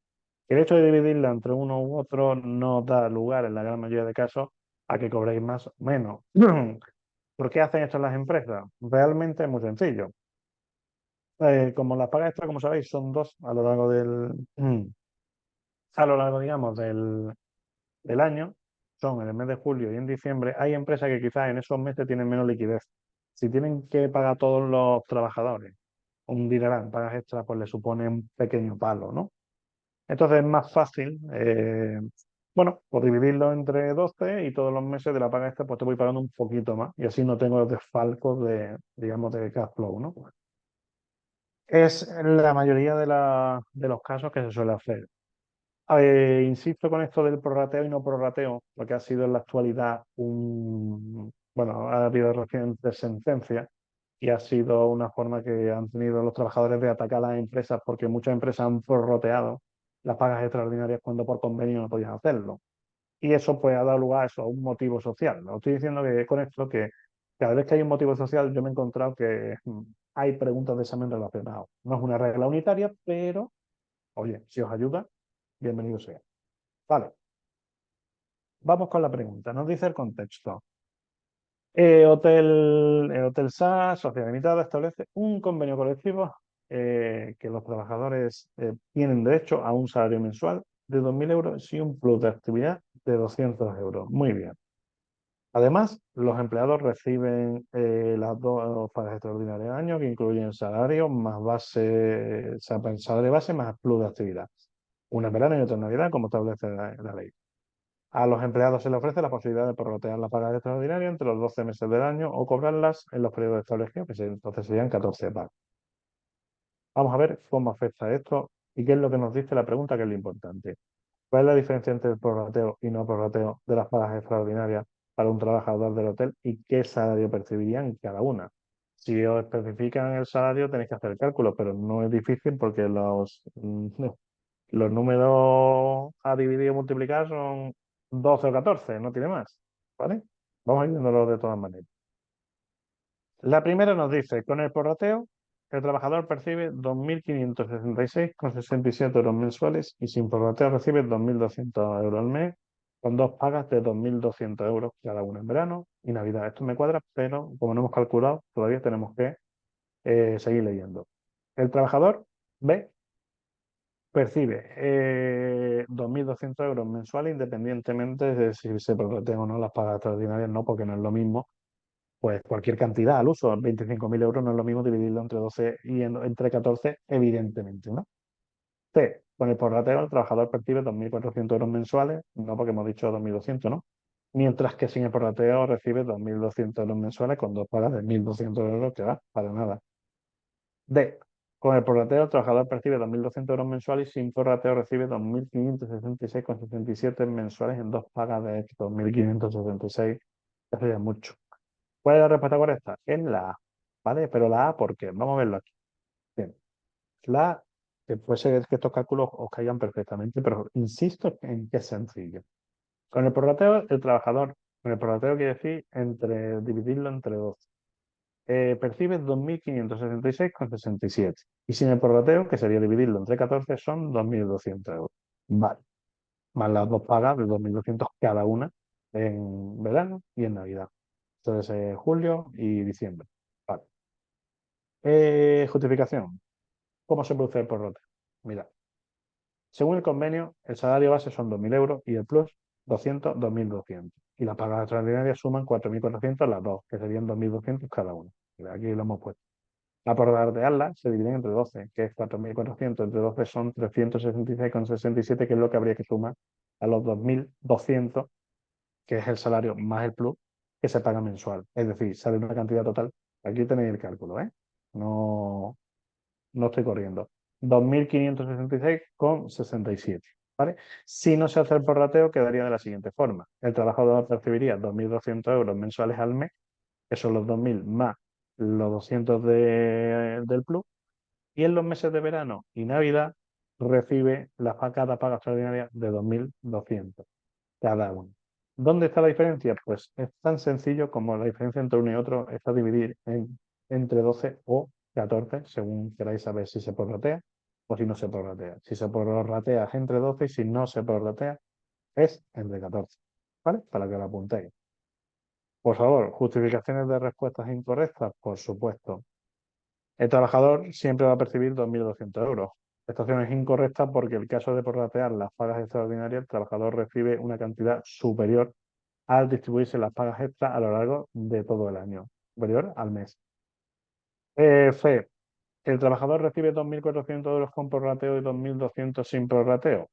El hecho de dividirla entre uno u otro no da lugar, en la gran mayoría de casos, a que cobréis más o menos. ¿Por qué hacen esto las empresas? Realmente es muy sencillo. Como las pagas extra, como sabéis, son dos a lo largo a lo largo, digamos, del año, son en el mes de julio y en diciembre, hay empresas que quizás en esos meses tienen menos liquidez. Si tienen que pagar a todos los trabajadores un dineral en pagas extras, pues le supone un pequeño palo, ¿no? Entonces es más fácil, bueno, pues dividirlo entre 12 y todos los meses de la paga extra, pues te voy pagando un poquito más y así no tengo los desfalcos de, digamos, de cash flow, ¿no? Es la mayoría de los casos que se suele hacer. Insisto con esto del prorrateo y no prorrateo, porque ha sido en la actualidad bueno, ha habido recientes sentencias y ha sido una forma que han tenido los trabajadores de atacar a las empresas porque muchas empresas han prorrateado las pagas extraordinarias cuando por convenio no podían hacerlo. Y eso pues ha dado lugar a eso, a un motivo social. No estoy diciendo que con esto que cada vez que hay un motivo social yo me he encontrado que hay preguntas de examen relacionados. No es una regla unitaria, pero oye, si os ayuda, bienvenido sea. Vale, vamos con la pregunta. Nos dice el contexto. Hotel SAS, Sociedad Limitada, establece un convenio colectivo que los trabajadores tienen derecho a un salario mensual de 2.000 euros y un plus de actividad de 200 euros. Muy bien. Además, los empleados reciben las dos pagas extraordinarias al año que incluyen el salario más base, o sea, el salario base más el plus de actividad. Una en verano y otra en Navidad, como establece la ley. A los empleados se les ofrece la posibilidad de prorratear las pagas extraordinarias entre los 12 meses del año o cobrarlas en los periodos establecidos, entonces serían 14 pagas. Vamos a ver cómo afecta esto y qué es lo que nos dice la pregunta, que es lo importante. ¿Cuál es la diferencia entre el prorrateo y no prorrateo de las pagas extraordinarias para un trabajador del hotel y qué salario percibirían cada una? Si os especifican el salario tenéis que hacer el cálculo, pero no es difícil porque los números a dividir y multiplicar son 12 o 14, no tiene más. ¿Vale? Vamos a ir viéndolo de todas maneras. La primera nos dice, con el prorrateo, el trabajador percibe 2.566,67 euros mensuales y sin prorrateo recibe 2.200 euros al mes, con dos pagas de 2.200 euros cada una en verano y Navidad. Esto me cuadra, pero como no hemos calculado, todavía tenemos que seguir leyendo. El trabajador B percibe 2.200 euros mensuales independientemente de si se prorratean o no las pagas extraordinarias, no, porque no es lo mismo pues cualquier cantidad al uso, 25.000 euros no es lo mismo dividirlo entre 12 y entre 14, evidentemente, ¿no? C, con el prorrateo el trabajador percibe 2.400 euros mensuales, no porque hemos dicho 2.200, ¿no? Mientras que sin el prorrateo recibe 2.200 euros mensuales con dos pagas de 1.200 euros, que va, para nada. D, con el prorrateo el trabajador percibe 2.200 euros mensuales y sin prorrateo recibe 2.566,77 mensuales en dos pagas de 2.566, eso ya es mucho. ¿Cuál es la respuesta correcta? Es la A, ¿vale? Pero la A, ¿por qué? Vamos a verlo aquí. Bien. La A, que puede ser que estos cálculos os caigan perfectamente, pero insisto en que es sencillo. Con el prorrateo, con el prorrateo quiere decir dividirlo entre 12. Percibes 2.566,67. Y sin el prorrateo, que sería dividirlo entre 14, son 2.200 euros. Vale. Más las dos pagas de 2.200 cada una en verano y en Navidad. Entonces, julio y diciembre. Vale. Justificación. ¿Cómo se produce el prorrateo? Mira, según el convenio, el salario base son 2.000 euros y el plus 200, 2.200. Y las pagas extraordinarias suman 4.400 las dos, que serían 2.200 cada una. Mira, aquí lo hemos puesto. La por redondearla se divide entre 12, que es 4.400 entre 12 son 366,67, que es lo que habría que sumar a los 2.200, que es el salario más el plus, que se paga mensual. Es decir, sale una cantidad total. Aquí tenéis el cálculo, ¿eh? No, no estoy corriendo. 2.566,67, ¿vale? Si no se hace el prorrateo, quedaría de la siguiente forma. El trabajador percibiría 2.200 euros mensuales al mes, que son los 2.000 más los 200 del plus, y en los meses de verano y Navidad recibe cada paga extraordinaria de 2.200 cada uno. ¿Dónde está la diferencia? Pues es tan sencillo como la diferencia entre uno y otro está dividir entre 12 o 14, según queráis saber si se prorratea o si no se prorratea. Si se prorratea es entre 12 y si no se prorratea es entre 14. ¿Vale? Para que lo apuntéis. Por favor, justificaciones de respuestas incorrectas, por supuesto. El trabajador siempre va a percibir 2.200 euros. Esta opción es incorrecta porque en el caso de prorratear las pagas extraordinarias, el trabajador recibe una cantidad superior al distribuirse las pagas extras a lo largo de todo el año, superior al mes. C. El trabajador recibe 2.400 euros con prorrateo y 2.200 sin prorrateo,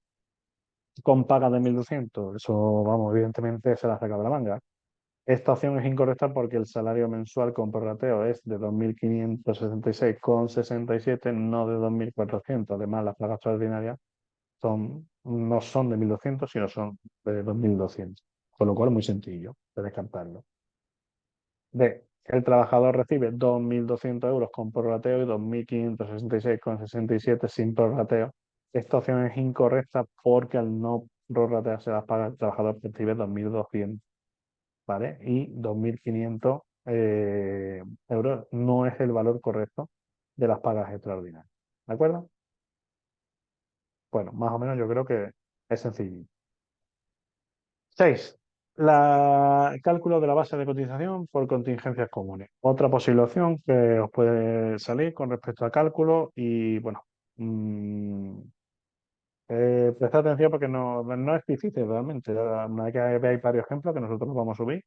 con paga de 1.200. Eso, vamos, evidentemente se la saca de la manga. Esta opción es incorrecta porque el salario mensual con prorrateo es de 2.566,67, no de 2.400. Además, las pagas extraordinarias no son de 1.200, sino son de 2.200. Con lo cual, muy sencillo de descartarlo. D. El trabajador recibe 2.200 euros con prorrateo y 2.566,67 sin prorrateo. Esta opción es incorrecta porque al no prorratearse las pagas, el trabajador percibe 2.200. ¿Vale? Y 2.500 euros no es el valor correcto de las pagas extraordinarias. ¿De acuerdo? Bueno, más o menos yo creo que es sencillo. 6. El cálculo de la base de cotización por contingencias comunes. Otra posible opción que os puede salir con respecto al cálculo y, bueno, prestad atención porque no es difícil realmente. Una vez que veáis varios ejemplos que nosotros los vamos a subir,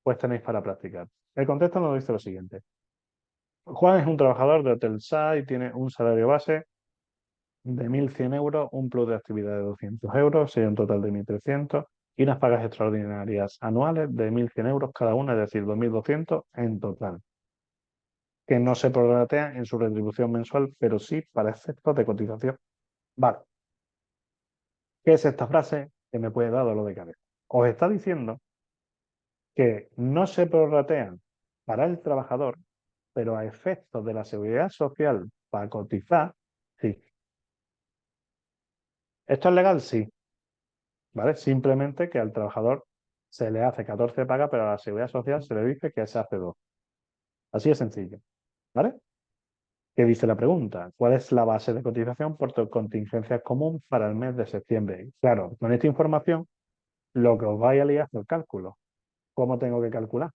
pues tenéis para practicar. El contexto nos dice lo siguiente. Juan es un trabajador de Hotel SA y tiene un salario base de 1.100 euros, un plus de actividad de 200 euros, sería un total de 1.300 y unas pagas extraordinarias anuales de 1.100 euros cada una, es decir, 2.200 en total, que no se prorratean en su retribución mensual, pero sí para efectos de cotización. Vale, ¿qué es esta frase que me puede dar dolor de cabeza? Os está diciendo que no se prorratean para el trabajador, pero a efectos de la seguridad social para cotizar, sí. ¿Esto es legal? Sí, ¿vale? Simplemente que al trabajador se le hace 14 pagas, pero a la seguridad social se le dice que se hace 2. Así de sencillo, ¿vale? ¿Qué dice la pregunta? ¿Cuál es la base de cotización por tu contingencia común para el mes de septiembre? Claro, con esta información lo que os vais a liar es el cálculo. ¿Cómo tengo que calcular?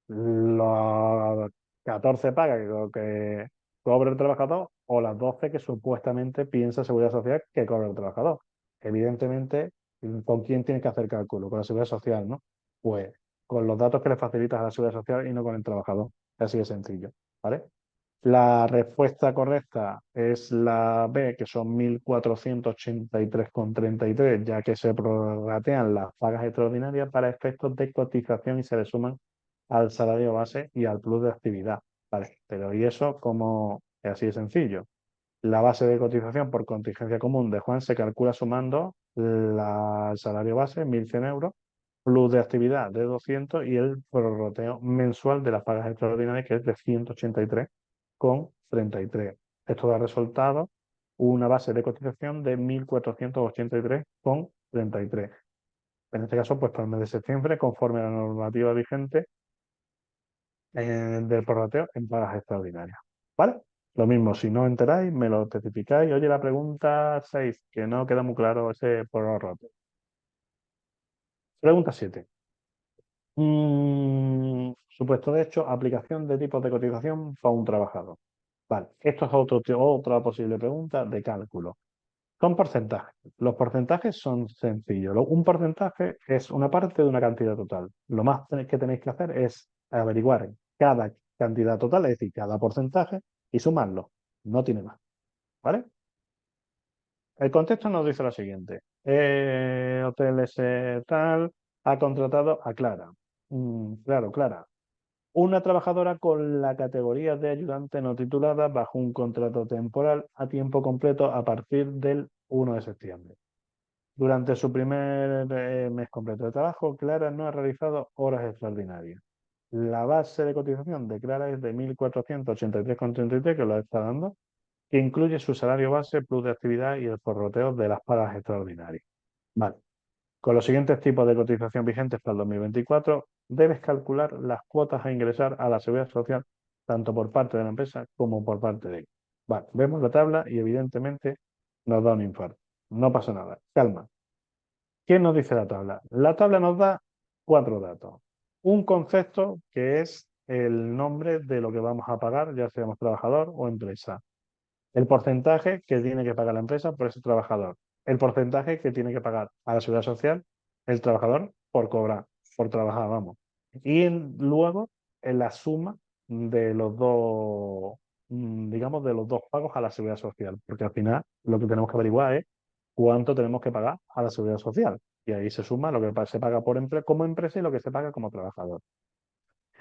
Los 14 pagas que cobra el trabajador o las 12 que supuestamente piensa Seguridad Social que cobra el trabajador. Evidentemente, ¿con quién tienes que hacer cálculo? Con la Seguridad Social, ¿no? Pues con los datos que le facilitas a la Seguridad Social y no con el trabajador. Así de sencillo, ¿vale? La respuesta correcta es la B, que son 1.483,33, ya que se prorratean las pagas extraordinarias para efectos de cotización y se le suman al salario base y al plus de actividad. Vale, pero ¿y eso cómo es así de sencillo? La base de cotización por contingencia común de Juan se calcula sumando el salario base, 1.100 euros, plus de actividad de 200 y el prorrateo mensual de las pagas extraordinarias, que es de 183,33. Esto da resultado una base de cotización de 1.483,33. En este caso, pues para el mes de septiembre, conforme a la normativa vigente del prorrateo en pagas extraordinarias. ¿Vale? Lo mismo, si no enteráis, me lo especificáis. Oye, la pregunta 6 que no queda muy claro ese prorrateo. Pregunta 7. Supuesto de hecho, aplicación de tipos de cotización para un trabajador. Vale, esto es otra posible pregunta de cálculo. Son porcentajes. Los porcentajes son sencillos. Un porcentaje es una parte de una cantidad total. Lo más que tenéis que hacer es averiguar cada cantidad total, es decir, cada porcentaje, y sumarlo. No tiene más. ¿Vale? El contexto nos dice lo siguiente. Hotel S tal ha contratado a Clara. Claro, Clara. Una trabajadora con la categoría de ayudante no titulada bajo un contrato temporal a tiempo completo a partir del 1 de septiembre. Durante su primer mes completo de trabajo, Clara no ha realizado horas extraordinarias. La base de cotización de Clara es de 1.483,33, que lo está dando, que incluye su salario base, plus de actividad y el forroteo de las pagas extraordinarias. Vale. Con los siguientes tipos de cotización vigentes para el 2024, debes calcular las cuotas a ingresar a la Seguridad Social, tanto por parte de la empresa como por parte de ella. Vale, vemos la tabla y evidentemente nos da un infarto. No pasa nada, calma. ¿Qué nos dice la tabla? La tabla nos da 4 datos. Un concepto que es el nombre de lo que vamos a pagar, ya seamos trabajador o empresa. El porcentaje que tiene que pagar la empresa por ese trabajador. El porcentaje que tiene que pagar a la Seguridad Social el trabajador por cobrar, por trabajar, vamos. Y luego en la suma de los dos, digamos, de los dos pagos a la Seguridad Social. Porque al final lo que tenemos que averiguar es cuánto tenemos que pagar a la Seguridad Social. Y ahí se suma lo que se paga como empresa y lo que se paga como trabajador.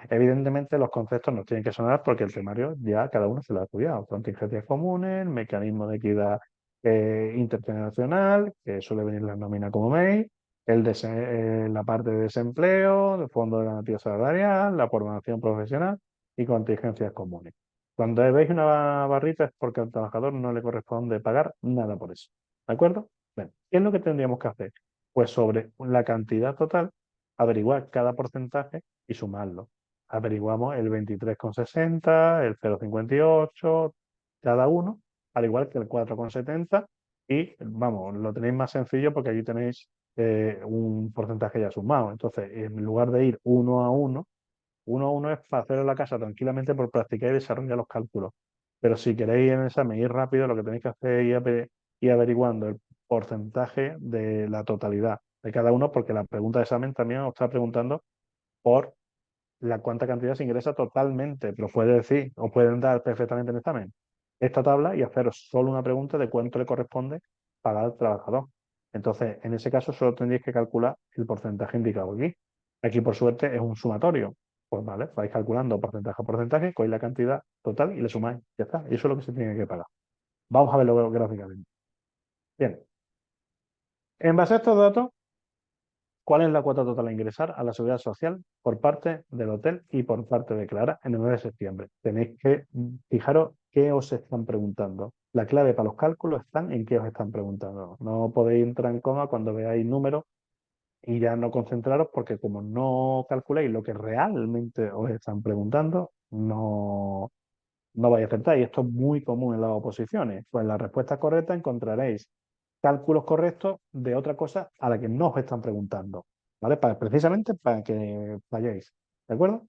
Evidentemente los conceptos nos tienen que sonar porque el temario ya cada uno se lo ha estudiado. Contingencias comunes, mecanismo de equidad intergeneracional, que suele venir la nómina como MEI, la parte de desempleo, el fondo de garantía salarial, la formación profesional y contingencias comunes. Cuando veis una barrita es porque al trabajador no le corresponde pagar nada por eso. ¿De acuerdo? Bien. ¿Qué es lo que tendríamos que hacer? Pues sobre la cantidad total, averiguar cada porcentaje y sumarlo. Averiguamos el 23,60, el 0,58, cada uno, al igual que el 4,70. Y vamos, lo tenéis más sencillo porque aquí tenéis un porcentaje ya sumado. Entonces, en lugar de ir uno a uno es para hacer en la casa tranquilamente por practicar y desarrollar los cálculos. Pero si queréis en el examen ir rápido, lo que tenéis que hacer es ir averiguando el porcentaje de la totalidad de cada uno, porque la pregunta de examen también os está preguntando por la cuánta cantidad se ingresa totalmente, pero puede decir, o pueden dar perfectamente en el examen esta tabla y haceros solo una pregunta de cuánto le corresponde pagar al trabajador. Entonces, en ese caso solo tendréis que calcular el porcentaje indicado aquí. Aquí, por suerte, es un sumatorio. Pues vale, vais calculando porcentaje a porcentaje, cogéis la cantidad total y le sumáis. Ya está. Y eso es lo que se tiene que pagar. Vamos a verlo gráficamente. Bien. En base a estos datos, ¿cuál es la cuota total a ingresar a la Seguridad Social por parte del hotel y por parte de Clara en el 9 de septiembre? Tenéis que fijaros qué os están preguntando. La clave para los cálculos están en qué os están preguntando. No podéis entrar en coma cuando veáis números y ya no concentraros porque como no calculéis lo que realmente os están preguntando, no vais a acertar. Y esto es muy común en las oposiciones. Pues en la respuesta correcta encontraréis cálculos correctos de otra cosa a la que no os están preguntando, ¿vale? Precisamente para que vayáis, ¿de acuerdo?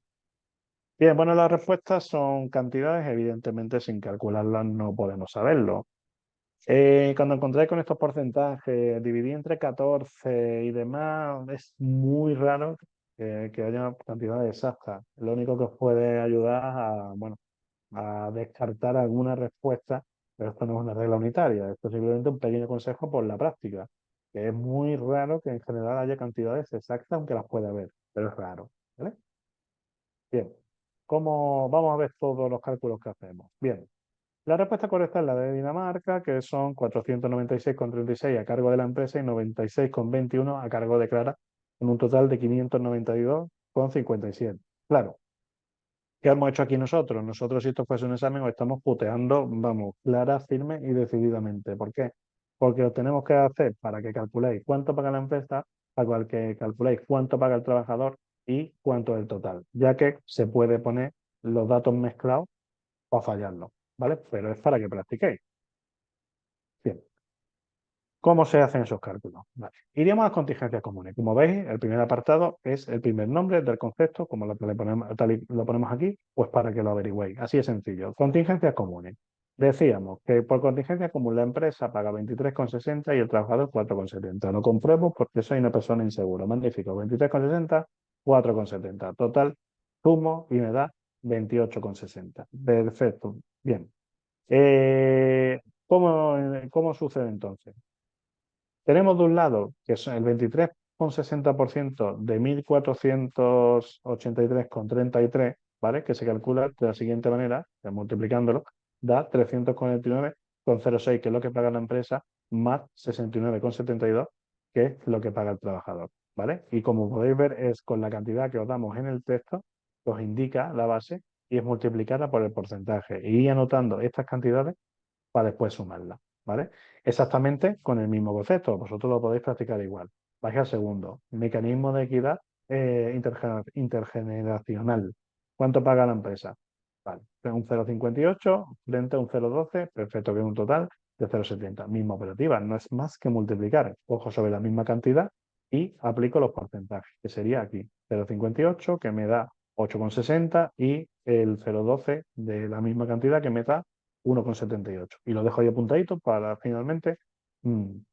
Bien, bueno, las respuestas son cantidades, evidentemente sin calcularlas no podemos saberlo. Cuando encontráis con estos porcentajes, dividir entre 14 y demás, es muy raro que haya cantidades exactas. Lo único que os puede ayudar bueno, a descartar alguna respuesta, pero esto no es una regla unitaria, esto es simplemente un pequeño consejo por la práctica, que es muy raro que en general haya cantidades exactas, aunque las pueda haber, pero es raro, ¿vale? Bien, vamos a ver todos los cálculos que hacemos? Bien, la respuesta correcta es la de Dinamarca, que son 496,36 a cargo de la empresa y 96,21 a cargo de Clara, en un total de 592,57. Claro, ¿qué hemos hecho aquí nosotros? Nosotros, si esto fuese un examen, os estamos puteando, vamos, clara, firme y decididamente. ¿Por qué? Porque os tenemos que hacer para que calculéis cuánto paga la empresa, para que calculéis cuánto paga el trabajador y cuánto es el total, ya que se puede poner los datos mezclados o fallarlos, ¿vale? Pero es para que practiquéis. Bien. ¿Cómo se hacen esos cálculos? Vale. Iríamos a las contingencias comunes. Como veis, el primer apartado es el primer nombre del concepto, como lo ponemos aquí, pues para que lo averigüéis. Así es sencillo. Contingencias comunes. Decíamos que por contingencia común la empresa paga 23,60 y el trabajador 4,70. Lo compruebo porque soy una persona insegura. Magnífico. 23,60, 4,70. Total, sumo y me da 28,60. Perfecto. Bien. Eh, ¿cómo sucede entonces? Tenemos de un lado que son el 23,60% de 1.483,33, ¿vale? Que se calcula de la siguiente manera, multiplicándolo, da 349,06, que es lo que paga la empresa, más 69,72, que es lo que paga el trabajador, ¿vale? Y como podéis ver, es con la cantidad que os damos en el texto, que os indica la base y es multiplicada por el porcentaje. Y ir anotando estas cantidades para después sumarla, ¿vale? Exactamente con el mismo concepto, vosotros lo podéis practicar igual. Vais al segundo, mecanismo de equidad intergeneracional. ¿Cuánto paga la empresa? Vale, un 0,58 frente a un 0,12, perfecto, que es un total de 0,70. Misma operativa, no es más que multiplicar. Cojo sobre la misma cantidad y aplico los porcentajes, que sería aquí 0,58, que me da 8,60 y el 0,12 de la misma cantidad que me da 1,78. Y lo dejo ahí apuntadito para finalmente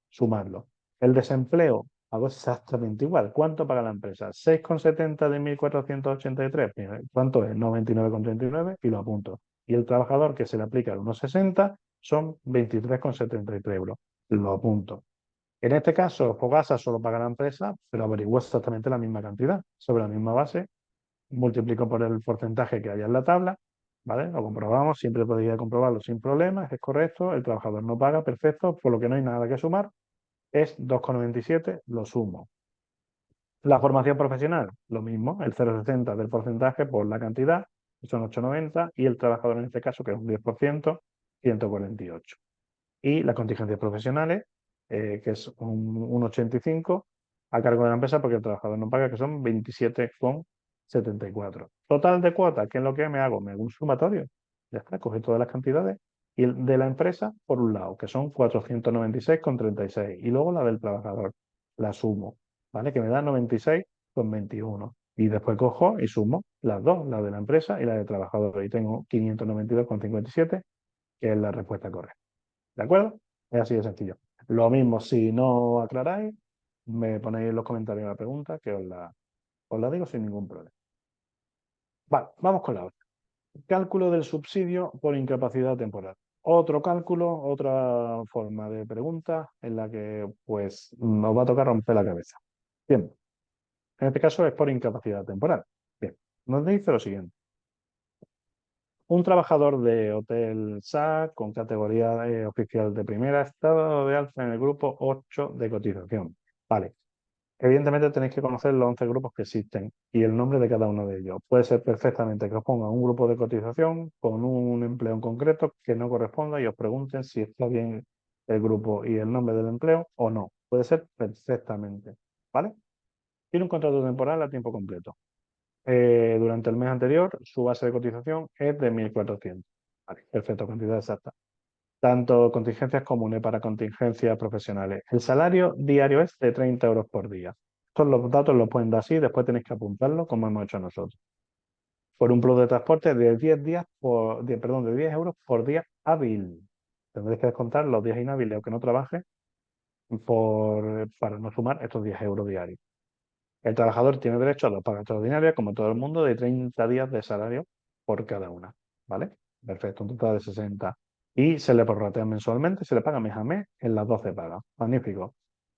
sumarlo. El desempleo, hago exactamente igual. ¿Cuánto paga la empresa? 6,70 de 1.483. Mira, ¿cuánto es? 99,39 y lo apunto. Y el trabajador que se le aplica el 1,60 son 23,73 euros. Lo apunto. En este caso, Fogasa solo paga la empresa, pero averiguo exactamente la misma cantidad sobre la misma base, multiplico por el porcentaje que haya en la tabla, ¿vale? Lo comprobamos, siempre podría comprobarlo sin problemas, es correcto, el trabajador no paga, perfecto, por lo que no hay nada que sumar, es 2,97, lo sumo. La formación profesional, lo mismo, el 0,60 del porcentaje por la cantidad, que son 8,90, y el trabajador en este caso, que es un 10%, 148. Y las contingencias profesionales, que es un 85 a cargo de la empresa porque el trabajador no paga, que son 27,74. Total de cuotas, ¿qué es lo que me hago? Me hago un sumatorio. Ya está, coge todas las cantidades y el de la empresa por un lado, que son 496,36. Y luego la del trabajador, la sumo, ¿vale? Que me da 96,21. Y después cojo y sumo las dos, la de la empresa y la del trabajador. Y tengo 592,57, que es la respuesta correcta. ¿De acuerdo? Es así de sencillo. Lo mismo, si no aclaráis, me ponéis en los comentarios la pregunta, que os la digo sin ningún problema. Vale, vamos con la otra. Cálculo del subsidio por incapacidad temporal. Otro cálculo, otra forma de pregunta en la que pues nos va a tocar romper la cabeza. Bien, en este caso es por incapacidad temporal. Bien, nos dice lo siguiente. Un trabajador de Hotel SA con categoría oficial de primera está dado de alta en el grupo 8 de cotización. Vale, evidentemente tenéis que conocer los 11 grupos que existen y el nombre de cada uno de ellos. Puede ser perfectamente que os pongan un grupo de cotización con un empleo en concreto que no corresponda y os pregunten si está bien el grupo y el nombre del empleo o no. Puede ser perfectamente. ¿Vale? Tiene un contrato temporal a tiempo completo. Durante el mes anterior, su base de cotización es de 1.400. Vale, perfecto, cantidad exacta. Tanto contingencias comunes para contingencias profesionales. El salario diario es de 30 euros por día. Estos los datos los pueden dar así, después tenéis que apuntarlo como hemos hecho nosotros. Por un plus de transporte de 10 días perdón, de 10 euros por día hábil. Tendréis que descontar los días inhábiles, aunque no trabaje, para no sumar estos 10 euros diarios. El trabajador tiene derecho a la paga extraordinaria, como todo el mundo, de 30 días de salario por cada una. ¿Vale? Perfecto, un total de 60. Y se le prorratea mensualmente, se le paga mes a mes en las 12 pagas. Magnífico.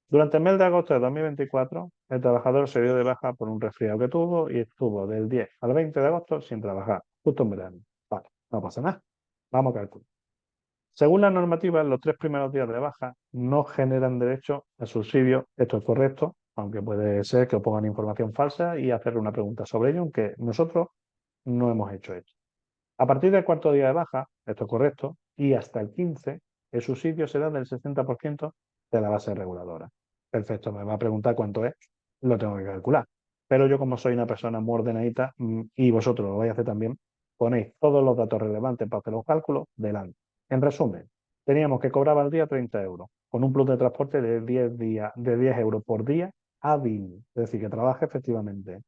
Durante el mes de agosto de 2024, el trabajador se dio de baja por un resfriado que tuvo y estuvo del 10 al 20 de agosto sin trabajar, justo en verano. Vale, no pasa nada. Vamos a calcular. Según la normativa, los 3 primeros días de baja no generan derecho al subsidio. Esto es correcto, aunque puede ser que os pongan información falsa y hacerle una pregunta sobre ello, aunque nosotros no hemos hecho esto. A partir del cuarto día de baja, esto es correcto, y hasta el 15, el subsidio será del 60% de la base reguladora. Perfecto, me va a preguntar cuánto es, lo tengo que calcular. Pero yo, como soy una persona muy ordenadita, y vosotros lo vais a hacer también, ponéis todos los datos relevantes para hacer los cálculos delante. En resumen, teníamos que cobrar al día 30 euros, con un plus de transporte de 10 euros por día hábil, es decir, que trabaje efectivamente.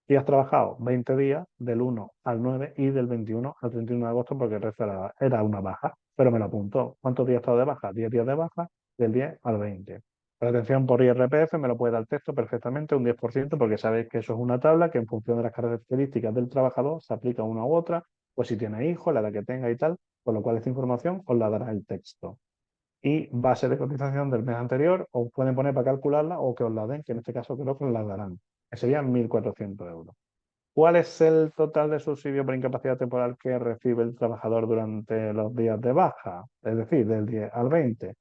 y has trabajado 20 días del 1 al 9 y del 21 al 31 de agosto porque el resto era una baja, pero me lo apuntó. ¿Cuántos días he estado de baja? 10 días de baja, del 10 al 20. La atención por IRPF me lo puede dar texto perfectamente, un 10%, porque sabéis que eso es una tabla que en función de las características del trabajador se aplica una u otra, pues si tiene hijos, la edad que tenga y tal, con lo cual esta información os la dará el texto. Y base de cotización del mes anterior, os pueden poner para calcularla o que os la den, que en este caso creo que os la darán, que serían 1.400 euros. ¿Cuál es el total de subsidio por incapacidad temporal que recibe el trabajador durante los días de baja? Es decir, del 10 al 20.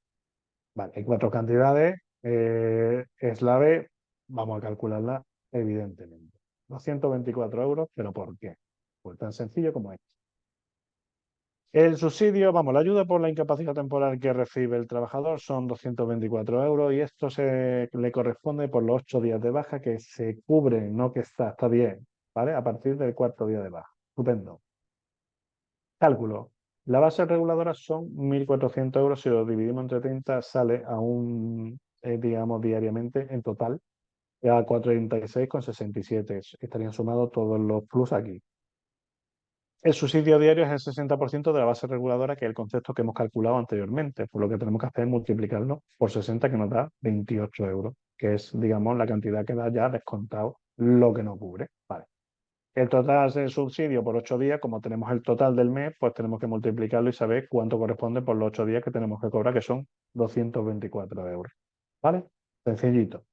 Vale, hay cuatro cantidades. Es la B. Vamos a calcularla, evidentemente. 224 euros, ¿pero por qué? Pues tan sencillo como esto. El subsidio, vamos, la ayuda por la incapacidad temporal que recibe el trabajador son 224 euros y esto se le corresponde por los 8 días de baja que se cubren, no que está bien, ¿vale? A partir del cuarto día de baja. Estupendo. Cálculo. La base reguladora son 1.400 euros. Si lo dividimos entre 30 sale a digamos, diariamente en total a 436,67. Estarían sumados todos los plus aquí. El subsidio diario es el 60% de la base reguladora, que es el concepto que hemos calculado anteriormente, por lo que tenemos que hacer es multiplicarlo por 60, que nos da 28 euros, que es, digamos, la cantidad que da ya descontado lo que no cubre. Vale. El total del subsidio por 8 días, como tenemos el total del mes, pues tenemos que multiplicarlo y saber cuánto corresponde por los 8 días que tenemos que cobrar, que son 224 euros. ¿Vale? Sencillito.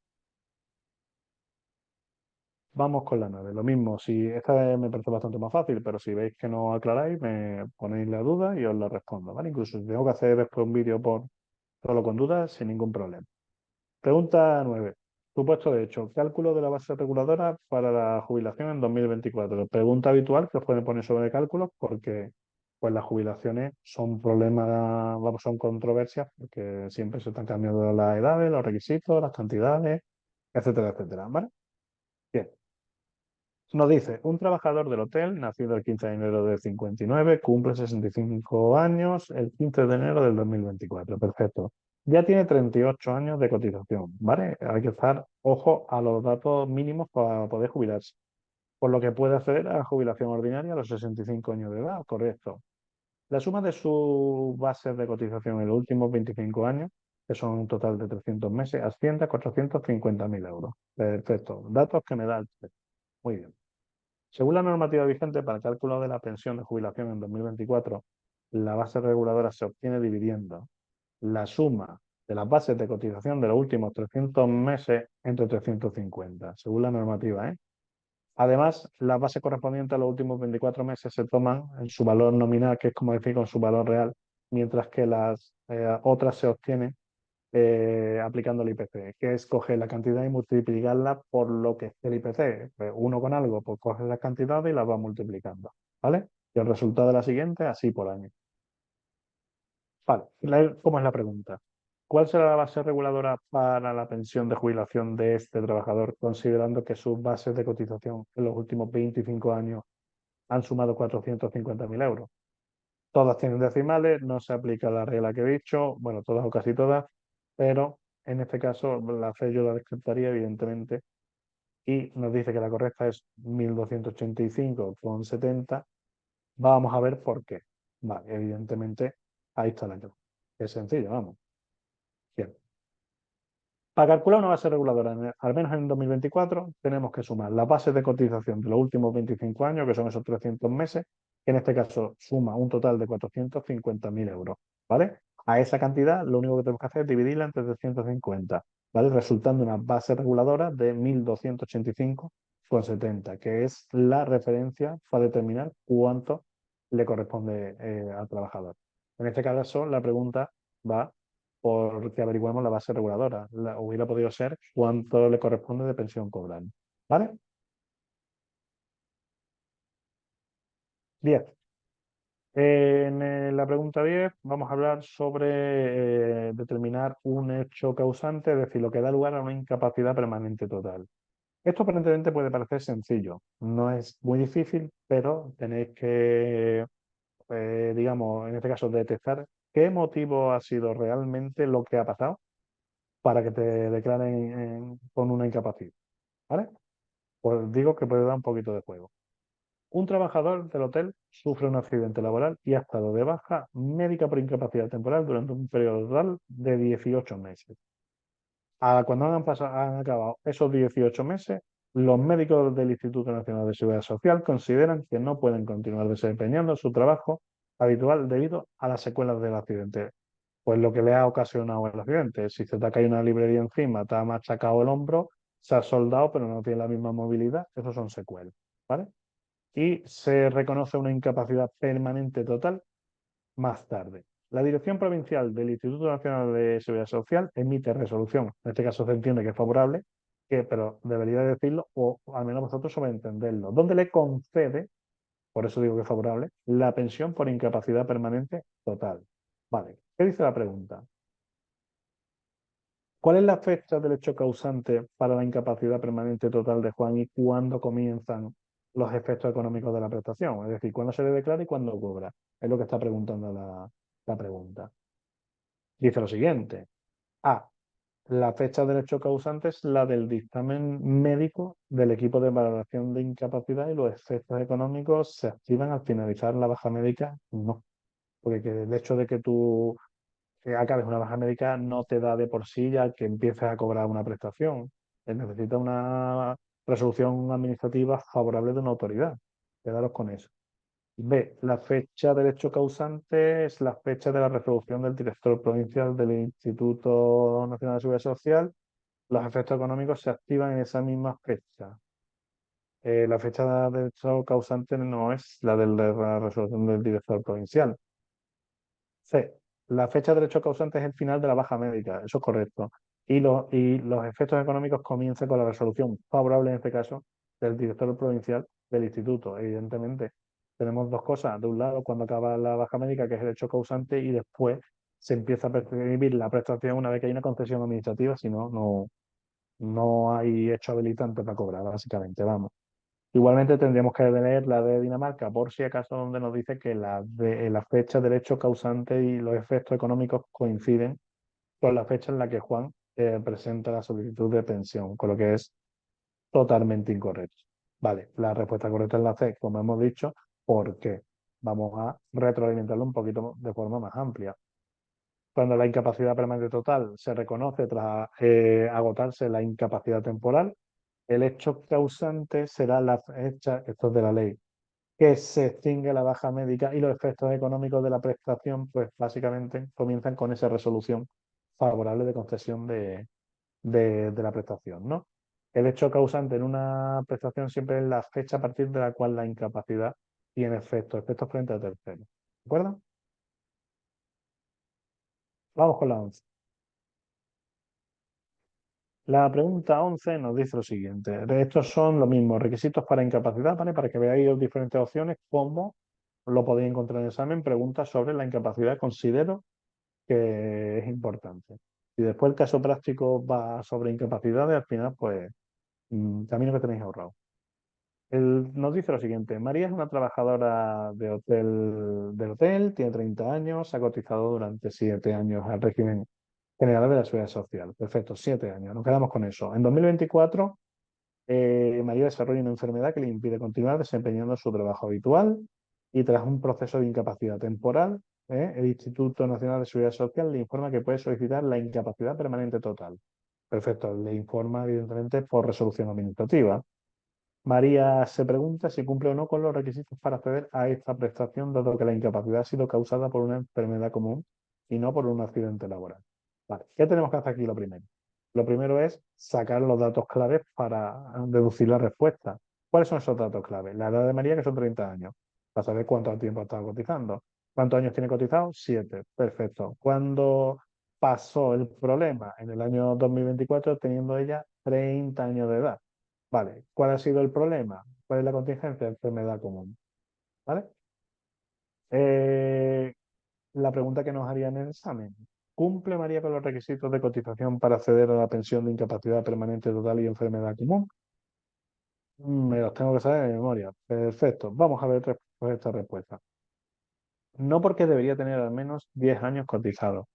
Vamos con la 9. Lo mismo, si esta me parece bastante más fácil, pero si veis que no aclaráis, me ponéis la duda y os la respondo, ¿vale? Incluso si tengo que hacer después un vídeo por solo con dudas, sin ningún problema. Pregunta 9. Supuesto de hecho, cálculo de la base reguladora para la jubilación en 2024. Pregunta habitual que os pueden poner sobre cálculos porque pues las jubilaciones son problemas, vamos, son controversias porque siempre se están cambiando las edades, los requisitos, las cantidades, etcétera, etcétera, ¿vale? Bien. Nos dice, un trabajador del hotel, nacido el 15 de enero del 59, cumple 65 años el 15 de enero del 2024. Perfecto. Ya tiene 38 años de cotización, ¿vale? Hay que estar, ojo, a los datos mínimos para poder jubilarse. Por lo que puede acceder a jubilación ordinaria a los 65 años de edad, correcto. La suma de sus bases de cotización en los últimos 25 años, que son un total de 300 meses, asciende a 450.000 euros. Perfecto. Datos que me da el texto. Muy bien. Según la normativa vigente para el cálculo de la pensión de jubilación en 2024, la base reguladora se obtiene dividiendo la suma de las bases de cotización de los últimos 300 meses entre 350, según la normativa, ¿eh? Además, las bases correspondientes a los últimos 24 meses se toman en su valor nominal, que es como decir con su valor real, mientras que las otras se obtienen aplicando el IPC, que es coger la cantidad y multiplicarla por lo que esté el IPC. Pues uno con algo, pues coges las cantidades y las va multiplicando, ¿vale? Y el resultado de la siguiente, así por año. Vale, ¿cómo es la pregunta? ¿Cuál será la base reguladora para la pensión de jubilación de este trabajador, considerando que sus bases de cotización en los últimos 25 años han sumado 450.000 euros? Todas tienen decimales, no se aplica la regla que he dicho, bueno, todas o casi todas, pero en este caso la fe yo la descartaría, evidentemente, y nos dice que la correcta es 1.285,70. Vamos a ver por qué. Vale, evidentemente, ahí está la clave. Es sencillo, vamos. Bien. Para calcular una base reguladora, al menos en 2024, tenemos que sumar las bases de cotización de los últimos 25 años, que son esos 300 meses, que en este caso suma un total de 450.000 euros, ¿vale? A esa cantidad, lo único que tenemos que hacer es dividirla entre 350, ¿vale? Resultando una base reguladora de 1.285,70, que es la referencia para determinar cuánto le corresponde al trabajador. En este caso, la pregunta va porque averiguemos la base reguladora. Hubiera podido ser cuánto le corresponde de pensión cobrar. ¿Vale? 10. En la pregunta 10 vamos a hablar sobre determinar un hecho causante, es decir, lo que da lugar a una incapacidad permanente total. Esto aparentemente puede parecer sencillo, no es muy difícil, pero tenéis que, digamos, en este caso, detectar qué motivo ha sido realmente lo que ha pasado para que te declaren con una incapacidad. ¿Vale? Pues digo que puede dar un poquito de juego. Un trabajador del hotel sufre un accidente laboral y ha estado de baja médica por incapacidad temporal durante un periodo total de 18 meses. Cuando han acabado esos 18 meses, los médicos del Instituto Nacional de Seguridad Social consideran que no pueden continuar desempeñando su trabajo habitual debido a las secuelas del accidente. Pues lo que le ha ocasionado el accidente. Si se te ha caído una librería encima, te ha machacado el hombro, se ha soldado, pero no tiene la misma movilidad, esos son secuelas, ¿vale? Y se reconoce una incapacidad permanente total más tarde. La Dirección Provincial del Instituto Nacional de Seguridad Social emite resolución, en este caso se entiende que es favorable, pero debería decirlo, o al menos vosotros sobreentenderlo, donde le concede, por eso digo que es favorable, la pensión por incapacidad permanente total. Vale, ¿qué dice la pregunta? ¿Cuál es la fecha del hecho causante para la incapacidad permanente total de Juan y cuándo comienzan los efectos económicos de la prestación? Es decir, ¿cuándo se le declara y cuándo cobra? Es lo que está preguntando la pregunta. Dice lo siguiente. A. La fecha del hecho causante es la del dictamen médico del equipo de valoración de incapacidad y los efectos económicos se activan al finalizar la baja médica. No, porque el hecho de que tú acabes una baja médica no te da de por sí ya que empieces a cobrar una prestación. Necesita una resolución administrativa favorable de una autoridad. Quedaros con eso. B. La fecha del hecho causante es la fecha de la resolución del director provincial del Instituto Nacional de Seguridad Social. Los efectos económicos se activan en esa misma fecha. La fecha del hecho causante no es la de la resolución del director provincial. C. La fecha del hecho causante es el final de la baja médica, eso es correcto. Y los efectos económicos comienzan con la resolución favorable, en este caso, del director provincial del instituto. Evidentemente, tenemos dos cosas. De un lado, cuando acaba la baja médica, que es el hecho causante, y después se empieza a percibir la prestación una vez que hay una concesión administrativa, si no, no hay hecho habilitante para cobrar, básicamente, vamos. Igualmente tendríamos que leer la de Dinamarca, por si acaso, donde nos dice que la fecha del hecho causante y los efectos económicos coinciden con la fecha en la que Juan presenta la solicitud de pensión, con lo que es totalmente incorrecto. Vale, la respuesta correcta es la C, como hemos dicho, porque vamos a retroalimentarlo un poquito de forma más amplia. Cuando la incapacidad permanente total se reconoce tras agotarse la incapacidad temporal, el hecho causante será la fecha, esto es de la ley, que se extingue la baja médica y los efectos económicos de la prestación, pues básicamente comienzan con esa resolución favorable de concesión de la prestación, ¿no? El hecho causante en una prestación siempre es la fecha a partir de la cual la incapacidad tiene efectos frente a terceros. ¿De acuerdo? Vamos con la 11. La pregunta 11 nos dice lo siguiente. Estos son los mismos requisitos para incapacidad, ¿vale? Para que veáis las diferentes opciones, cómo lo podéis encontrar en el examen. Preguntas sobre la incapacidad, considero que es importante. Y después el caso práctico va sobre incapacidades, al final, pues, camino que tenéis ahorrado. Nos dice lo siguiente. María es una trabajadora del hotel, tiene 30 años, ha cotizado durante 7 años al régimen general de la Seguridad Social. Perfecto, 7 años. Nos quedamos con eso. En 2024, María desarrolla una enfermedad que le impide continuar desempeñando su trabajo habitual y tras un proceso de incapacidad temporal, el Instituto Nacional de Seguridad Social le informa que puede solicitar la incapacidad permanente total. Perfecto, le informa evidentemente por resolución administrativa. María se pregunta si cumple o no con los requisitos para acceder a esta prestación, dado que la incapacidad ha sido causada por una enfermedad común y no por un accidente laboral. Vale, ¿qué tenemos que hacer aquí lo primero? Lo primero es sacar los datos claves para deducir la respuesta. ¿Cuáles son esos datos claves? La edad de María, que son 30 años, para saber cuánto tiempo ha estado cotizando. ¿Cuántos años tiene cotizado? 7. Perfecto. ¿Cuándo pasó el problema? En el año 2024, teniendo ella 30 años de edad. Vale, ¿cuál ha sido el problema? ¿Cuál es la contingencia? Enfermedad común. ¿Vale? Eh, la pregunta que nos harían en el examen. ¿Cumple María con los requisitos de cotización para acceder a la pensión de incapacidad permanente total y enfermedad común? Me los tengo que saber de memoria. Perfecto. Vamos a ver esta respuesta. No, porque debería tener al menos 10 años cotizados.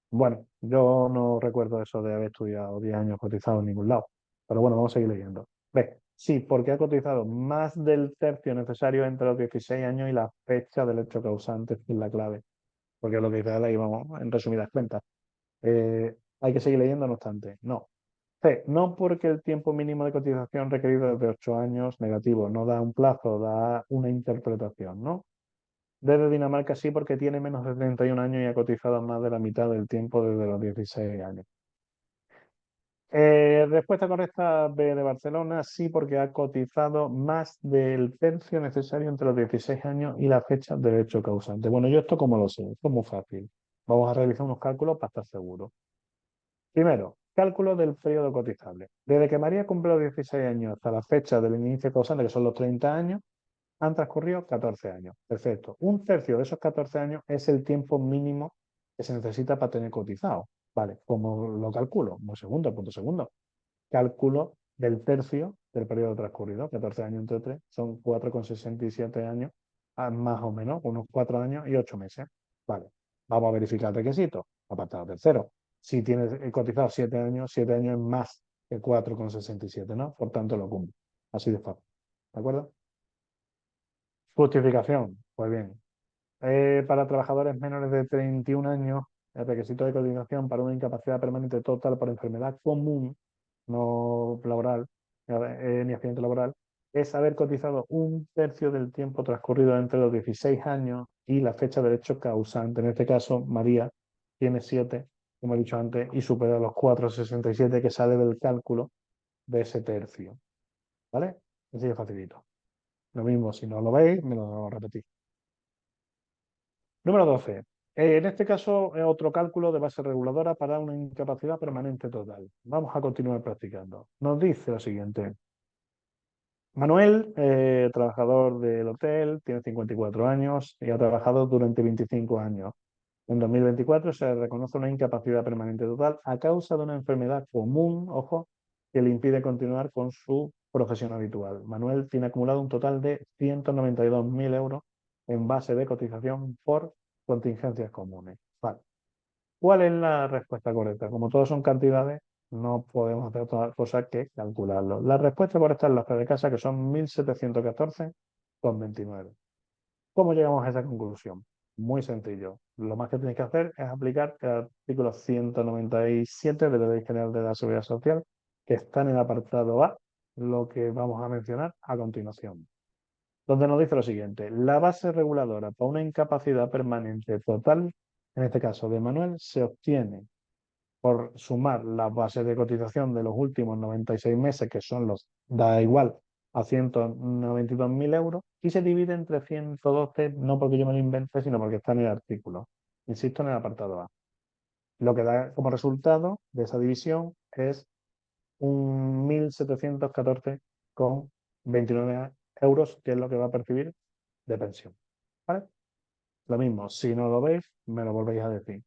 Bueno, yo no recuerdo eso de haber estudiado 10 años cotizados en ningún lado. Pero bueno, vamos a seguir leyendo. Ve. Sí, porque ha cotizado más del tercio necesario entre los 16 años y la fecha del hecho causante, que es la clave. Porque es lo que dice la ley, vamos, en resumidas cuentas. Hay que seguir leyendo, no obstante. No. C. No porque el tiempo mínimo de cotización requerido es de 8 años, negativo. No da un plazo, da una interpretación, ¿no? Desde Dinamarca sí, porque tiene menos de 31 años y ha cotizado más de la mitad del tiempo desde los 16 años. Respuesta correcta B de Barcelona, sí, porque ha cotizado más del tercio necesario entre los 16 años y la fecha del hecho causante. Bueno, yo esto como lo sé, esto es muy fácil. Vamos a realizar unos cálculos para estar seguros. Primero, cálculo del periodo cotizable. Desde que María cumple los 16 años hasta la fecha del inicio causante, que son los 30 años, han transcurrido 14 años. Perfecto. Un tercio de esos 14 años es el tiempo mínimo que se necesita para tener cotizado. Vale, ¿cómo lo calculo? Un segundo, punto segundo. Cálculo del tercio del periodo transcurrido, 14 años entre 3, son 4,67 años, más o menos, unos 4 años y 8 meses. Vale, vamos a verificar el requisito. Apartado tercero. Si tienes cotizado 7 años, 7 años es más que 4,67, ¿no? Por tanto, lo cumple. Así de fácil. ¿De acuerdo? Justificación. Pues bien, para trabajadores menores de 31 años, el requisito de cotización para una incapacidad permanente total por enfermedad común, no laboral, ni accidente laboral, es haber cotizado un tercio del tiempo transcurrido entre los 16 años y la fecha del hecho causante. En este caso, María tiene 7, como he dicho antes, y supera los 4,67 que sale del cálculo de ese tercio. ¿Vale? Así de facilito. Lo mismo, si no lo veis, me lo repetís. Número 12. En este caso, otro cálculo de base reguladora para una incapacidad permanente total. Vamos a continuar practicando. Nos dice lo siguiente. Manuel, trabajador del hotel, tiene 54 años y ha trabajado durante 25 años. En 2024 se le reconoce una incapacidad permanente total a causa de una enfermedad común, ojo, que le impide continuar con su profesión habitual. Manuel tiene acumulado un total de 192.000 euros en base de cotización por contingencias comunes. Vale. ¿Cuál es la respuesta correcta? Como todos son cantidades, no podemos hacer otra cosa que calcularlo. La respuesta correcta es la de casa, que son 1.714,29. ¿Cómo llegamos a esa conclusión? Muy sencillo. Lo más que tenéis que hacer es aplicar el artículo 197 de la Ley General de la Seguridad Social, que está en el apartado A, lo que vamos a mencionar a continuación, donde nos dice lo siguiente: la base reguladora para una incapacidad permanente total, en este caso de Manuel, se obtiene por sumar las bases de cotización de los últimos 96 meses, que son los, da igual, a 192.000 euros, y se divide entre 112, no porque yo me lo inventé, sino porque está en el artículo. Insisto, en el apartado A. Lo que da como resultado de esa división es un 1.714,29 euros, que es lo que va a percibir de pensión. ¿Vale? Lo mismo, si no lo veis, me lo volvéis a decir.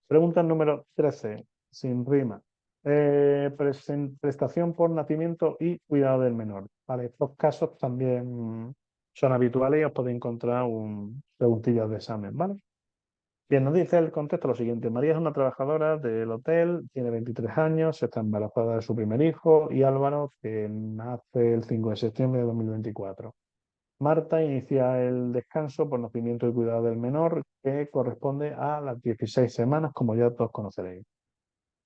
Pregunta número 13, sin rima. Prestación por nacimiento y cuidado del menor. Vale, estos casos también son habituales y os podéis encontrar un preguntillas de examen, ¿vale? Bien, nos dice el contexto lo siguiente. María es una trabajadora del hotel, tiene 23 años, está embarazada de su primer hijo, y Álvaro, que nace el 5 de septiembre de 2024. Marta inicia el descanso por nacimiento y cuidado del menor, que corresponde a las 16 semanas, como ya todos conoceréis.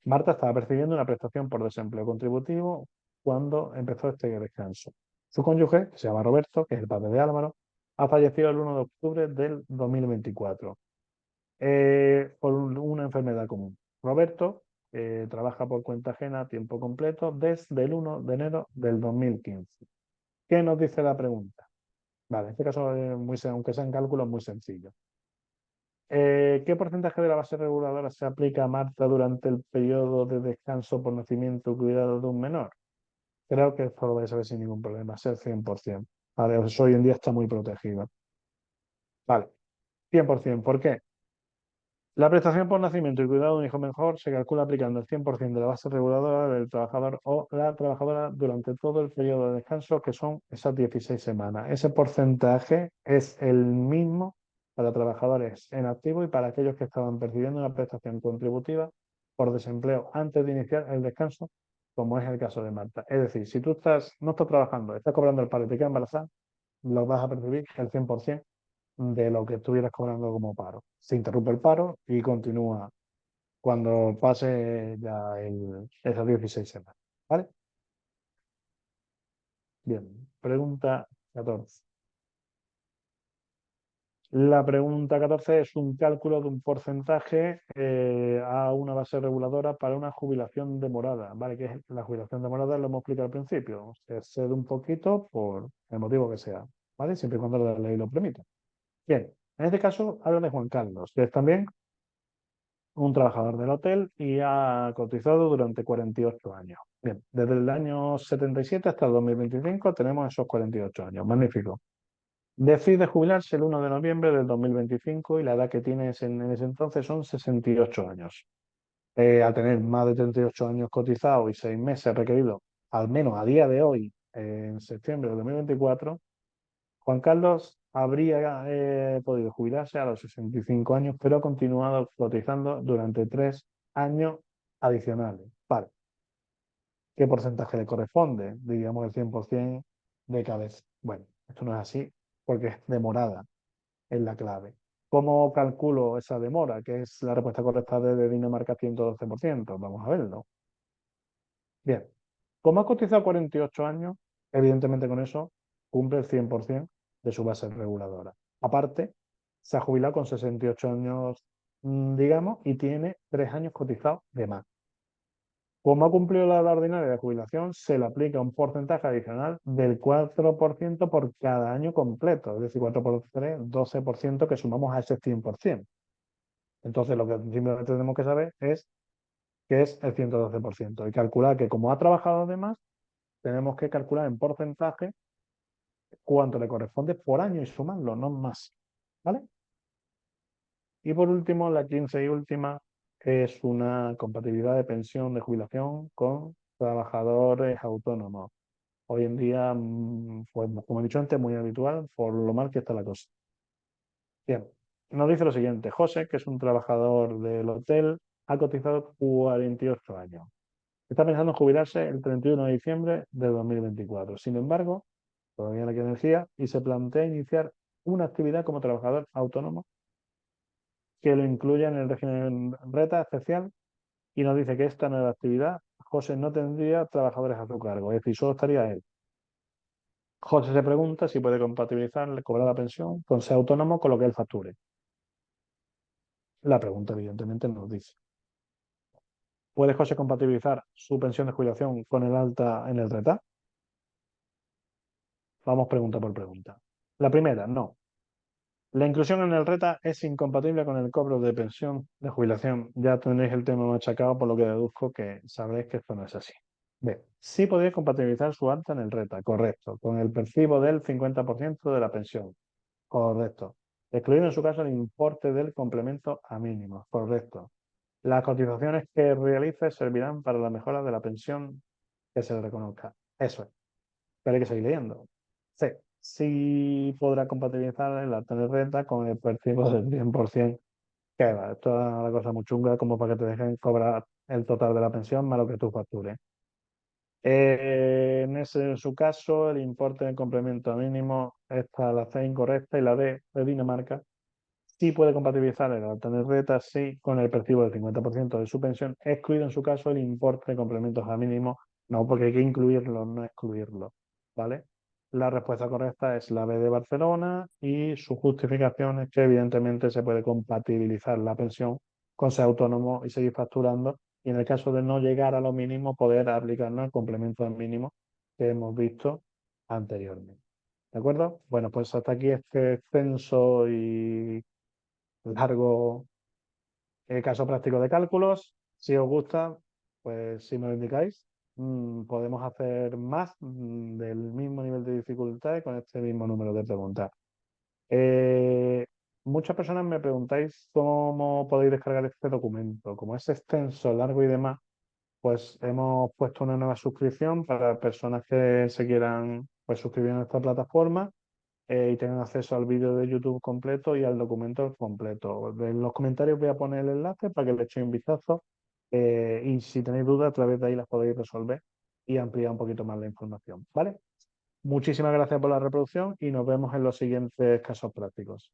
Marta estaba percibiendo una prestación por desempleo contributivo cuando empezó este descanso. Su cónyuge, que se llama Roberto, que es el padre de Álvaro, ha fallecido el 1 de octubre del 2024 por una enfermedad común. Roberto trabaja por cuenta ajena a tiempo completo desde el 1 de enero del 2015. ¿Qué nos dice la pregunta? Vale, en este caso, aunque sea en cálculo, es muy sencillo. ¿Qué porcentaje de la base reguladora se aplica a Marta durante el periodo de descanso por nacimiento y cuidado de un menor? Creo que esto lo vais a ver sin ningún problema, ser 100%. Vale, eso hoy en día está muy protegido. Vale, 100%. ¿Por qué? La prestación por nacimiento y cuidado de un hijo menor se calcula aplicando el 100% de la base reguladora del trabajador o la trabajadora durante todo el periodo de descanso, que son esas 16 semanas. Ese porcentaje es el mismo para trabajadores en activo y para aquellos que estaban percibiendo una prestación contributiva por desempleo antes de iniciar el descanso como es el caso de Marta. Es decir, si tú no estás trabajando, estás cobrando el paro y te quedas embarazada, lo vas a percibir el 100% de lo que estuvieras cobrando como paro. Se interrumpe el paro y continúa cuando pase ya esas 16 semanas. ¿Vale? Bien, pregunta 14. La pregunta 14 es un cálculo de un porcentaje a una base reguladora para una jubilación demorada, ¿vale? Que es la jubilación demorada, lo hemos explicado al principio. Se excede un poquito por el motivo que sea, ¿vale? Siempre y cuando la ley lo permita. Bien, en este caso habla de Juan Carlos, que es también un trabajador del hotel y ha cotizado durante 48 años. Bien, desde el año 77 hasta el 2025 tenemos esos 48 años. Magnífico. Decide jubilarse el 1 de noviembre del 2025 y la edad que tiene en ese entonces son 68 años. Al tener más de 38 años cotizados y 6 meses requeridos, al menos a día de hoy, en septiembre de 2024, Juan Carlos habría podido jubilarse a los 65 años, pero ha continuado cotizando durante 3 años adicionales. Vale. ¿Qué porcentaje le corresponde? Diríamos el 100% de cabeza. Bueno, esto no es así porque es demorada, es la clave. ¿Cómo calculo esa demora? Que es la respuesta correcta de Dinamarca 112%. Vamos a verlo. Bien, como ha cotizado 48 años, evidentemente con eso cumple el 100% de su base reguladora. Aparte, se ha jubilado con 68 años, digamos, y tiene 3 años cotizados de más. Como ha cumplido la edad ordinaria de jubilación, se le aplica un porcentaje adicional del 4% por cada año completo, es decir, 4 por 3, 12% que sumamos a ese 100%. Entonces, lo que simplemente tenemos que saber es qué es el 112% y calcular que como ha trabajado de más, tenemos que calcular en porcentaje cuánto le corresponde por año y sumarlo, no más. ¿Vale? Y por último, la 15 y última es una compatibilidad de pensión de jubilación con trabajadores autónomos. Hoy en día, pues, como he dicho antes, muy habitual por lo mal que está la cosa. Bien, nos dice lo siguiente. José, que es un trabajador del hotel, ha cotizado 48 años. Está pensando en jubilarse el 31 de diciembre de 2024. Sin embargo, todavía le queda energía y se plantea iniciar una actividad como trabajador autónomo que lo incluya en el régimen reta especial y nos dice que esta nueva actividad, José no tendría trabajadores a su cargo, es decir, solo estaría él. José se pregunta si puede compatibilizar cobrar la pensión con ser autónomo con lo que él facture. La pregunta, evidentemente, nos dice: ¿puede José compatibilizar su pensión de jubilación con el alta en el RETA? Vamos pregunta por pregunta. La primera, no. La inclusión en el RETA es incompatible con el cobro de pensión de jubilación. Ya tendréis el tema machacado, por lo que deduzco que sabréis que esto no es así. B. Sí podéis compatibilizar su alta en el RETA, correcto, con el percibo del 50% de la pensión, correcto. Excluir en su caso el importe del complemento a mínimo, correcto. Las cotizaciones que realice servirán para la mejora de la pensión que se le reconozca. Eso es. Pero hay que seguir leyendo. C. Sí podrá compatibilizar el alta de renta con el percibo del 100%. Que va, esto es una cosa muy chunga como para que te dejen cobrar el total de la pensión más lo que tú factures. En su caso, el importe del complemento mínimo está la C incorrecta y la D de Dinamarca. Sí puede compatibilizar el alta de renta, sí, con el percibo del 50% de su pensión, excluido en su caso el importe de complementos a mínimo, no, porque hay que incluirlo, no excluirlo, ¿vale? La respuesta correcta es la B de Barcelona y su justificación es que evidentemente se puede compatibilizar la pensión con ser autónomo y seguir facturando y en el caso de no llegar a lo mínimo poder aplicarnos el complemento al mínimo que hemos visto anteriormente. ¿De acuerdo? Bueno, pues hasta aquí este extenso y largo caso práctico de cálculos. Si os gusta, pues si me lo indicáis, podemos hacer más del mismo nivel de dificultad y con este mismo número de preguntas. Eh, Muchas personas me preguntáis cómo podéis descargar este documento. Como es extenso, largo y demás, pues hemos puesto una nueva suscripción para personas que se quieran, pues, suscribir a esta plataforma y tengan acceso al vídeo de YouTube completo y al documento completo. En los comentarios voy a poner el enlace para que le echéis un vistazo Y si tenéis dudas, a través de ahí las podéis resolver y ampliar un poquito más la información, ¿vale? Muchísimas gracias por la reproducción y nos vemos en los siguientes casos prácticos.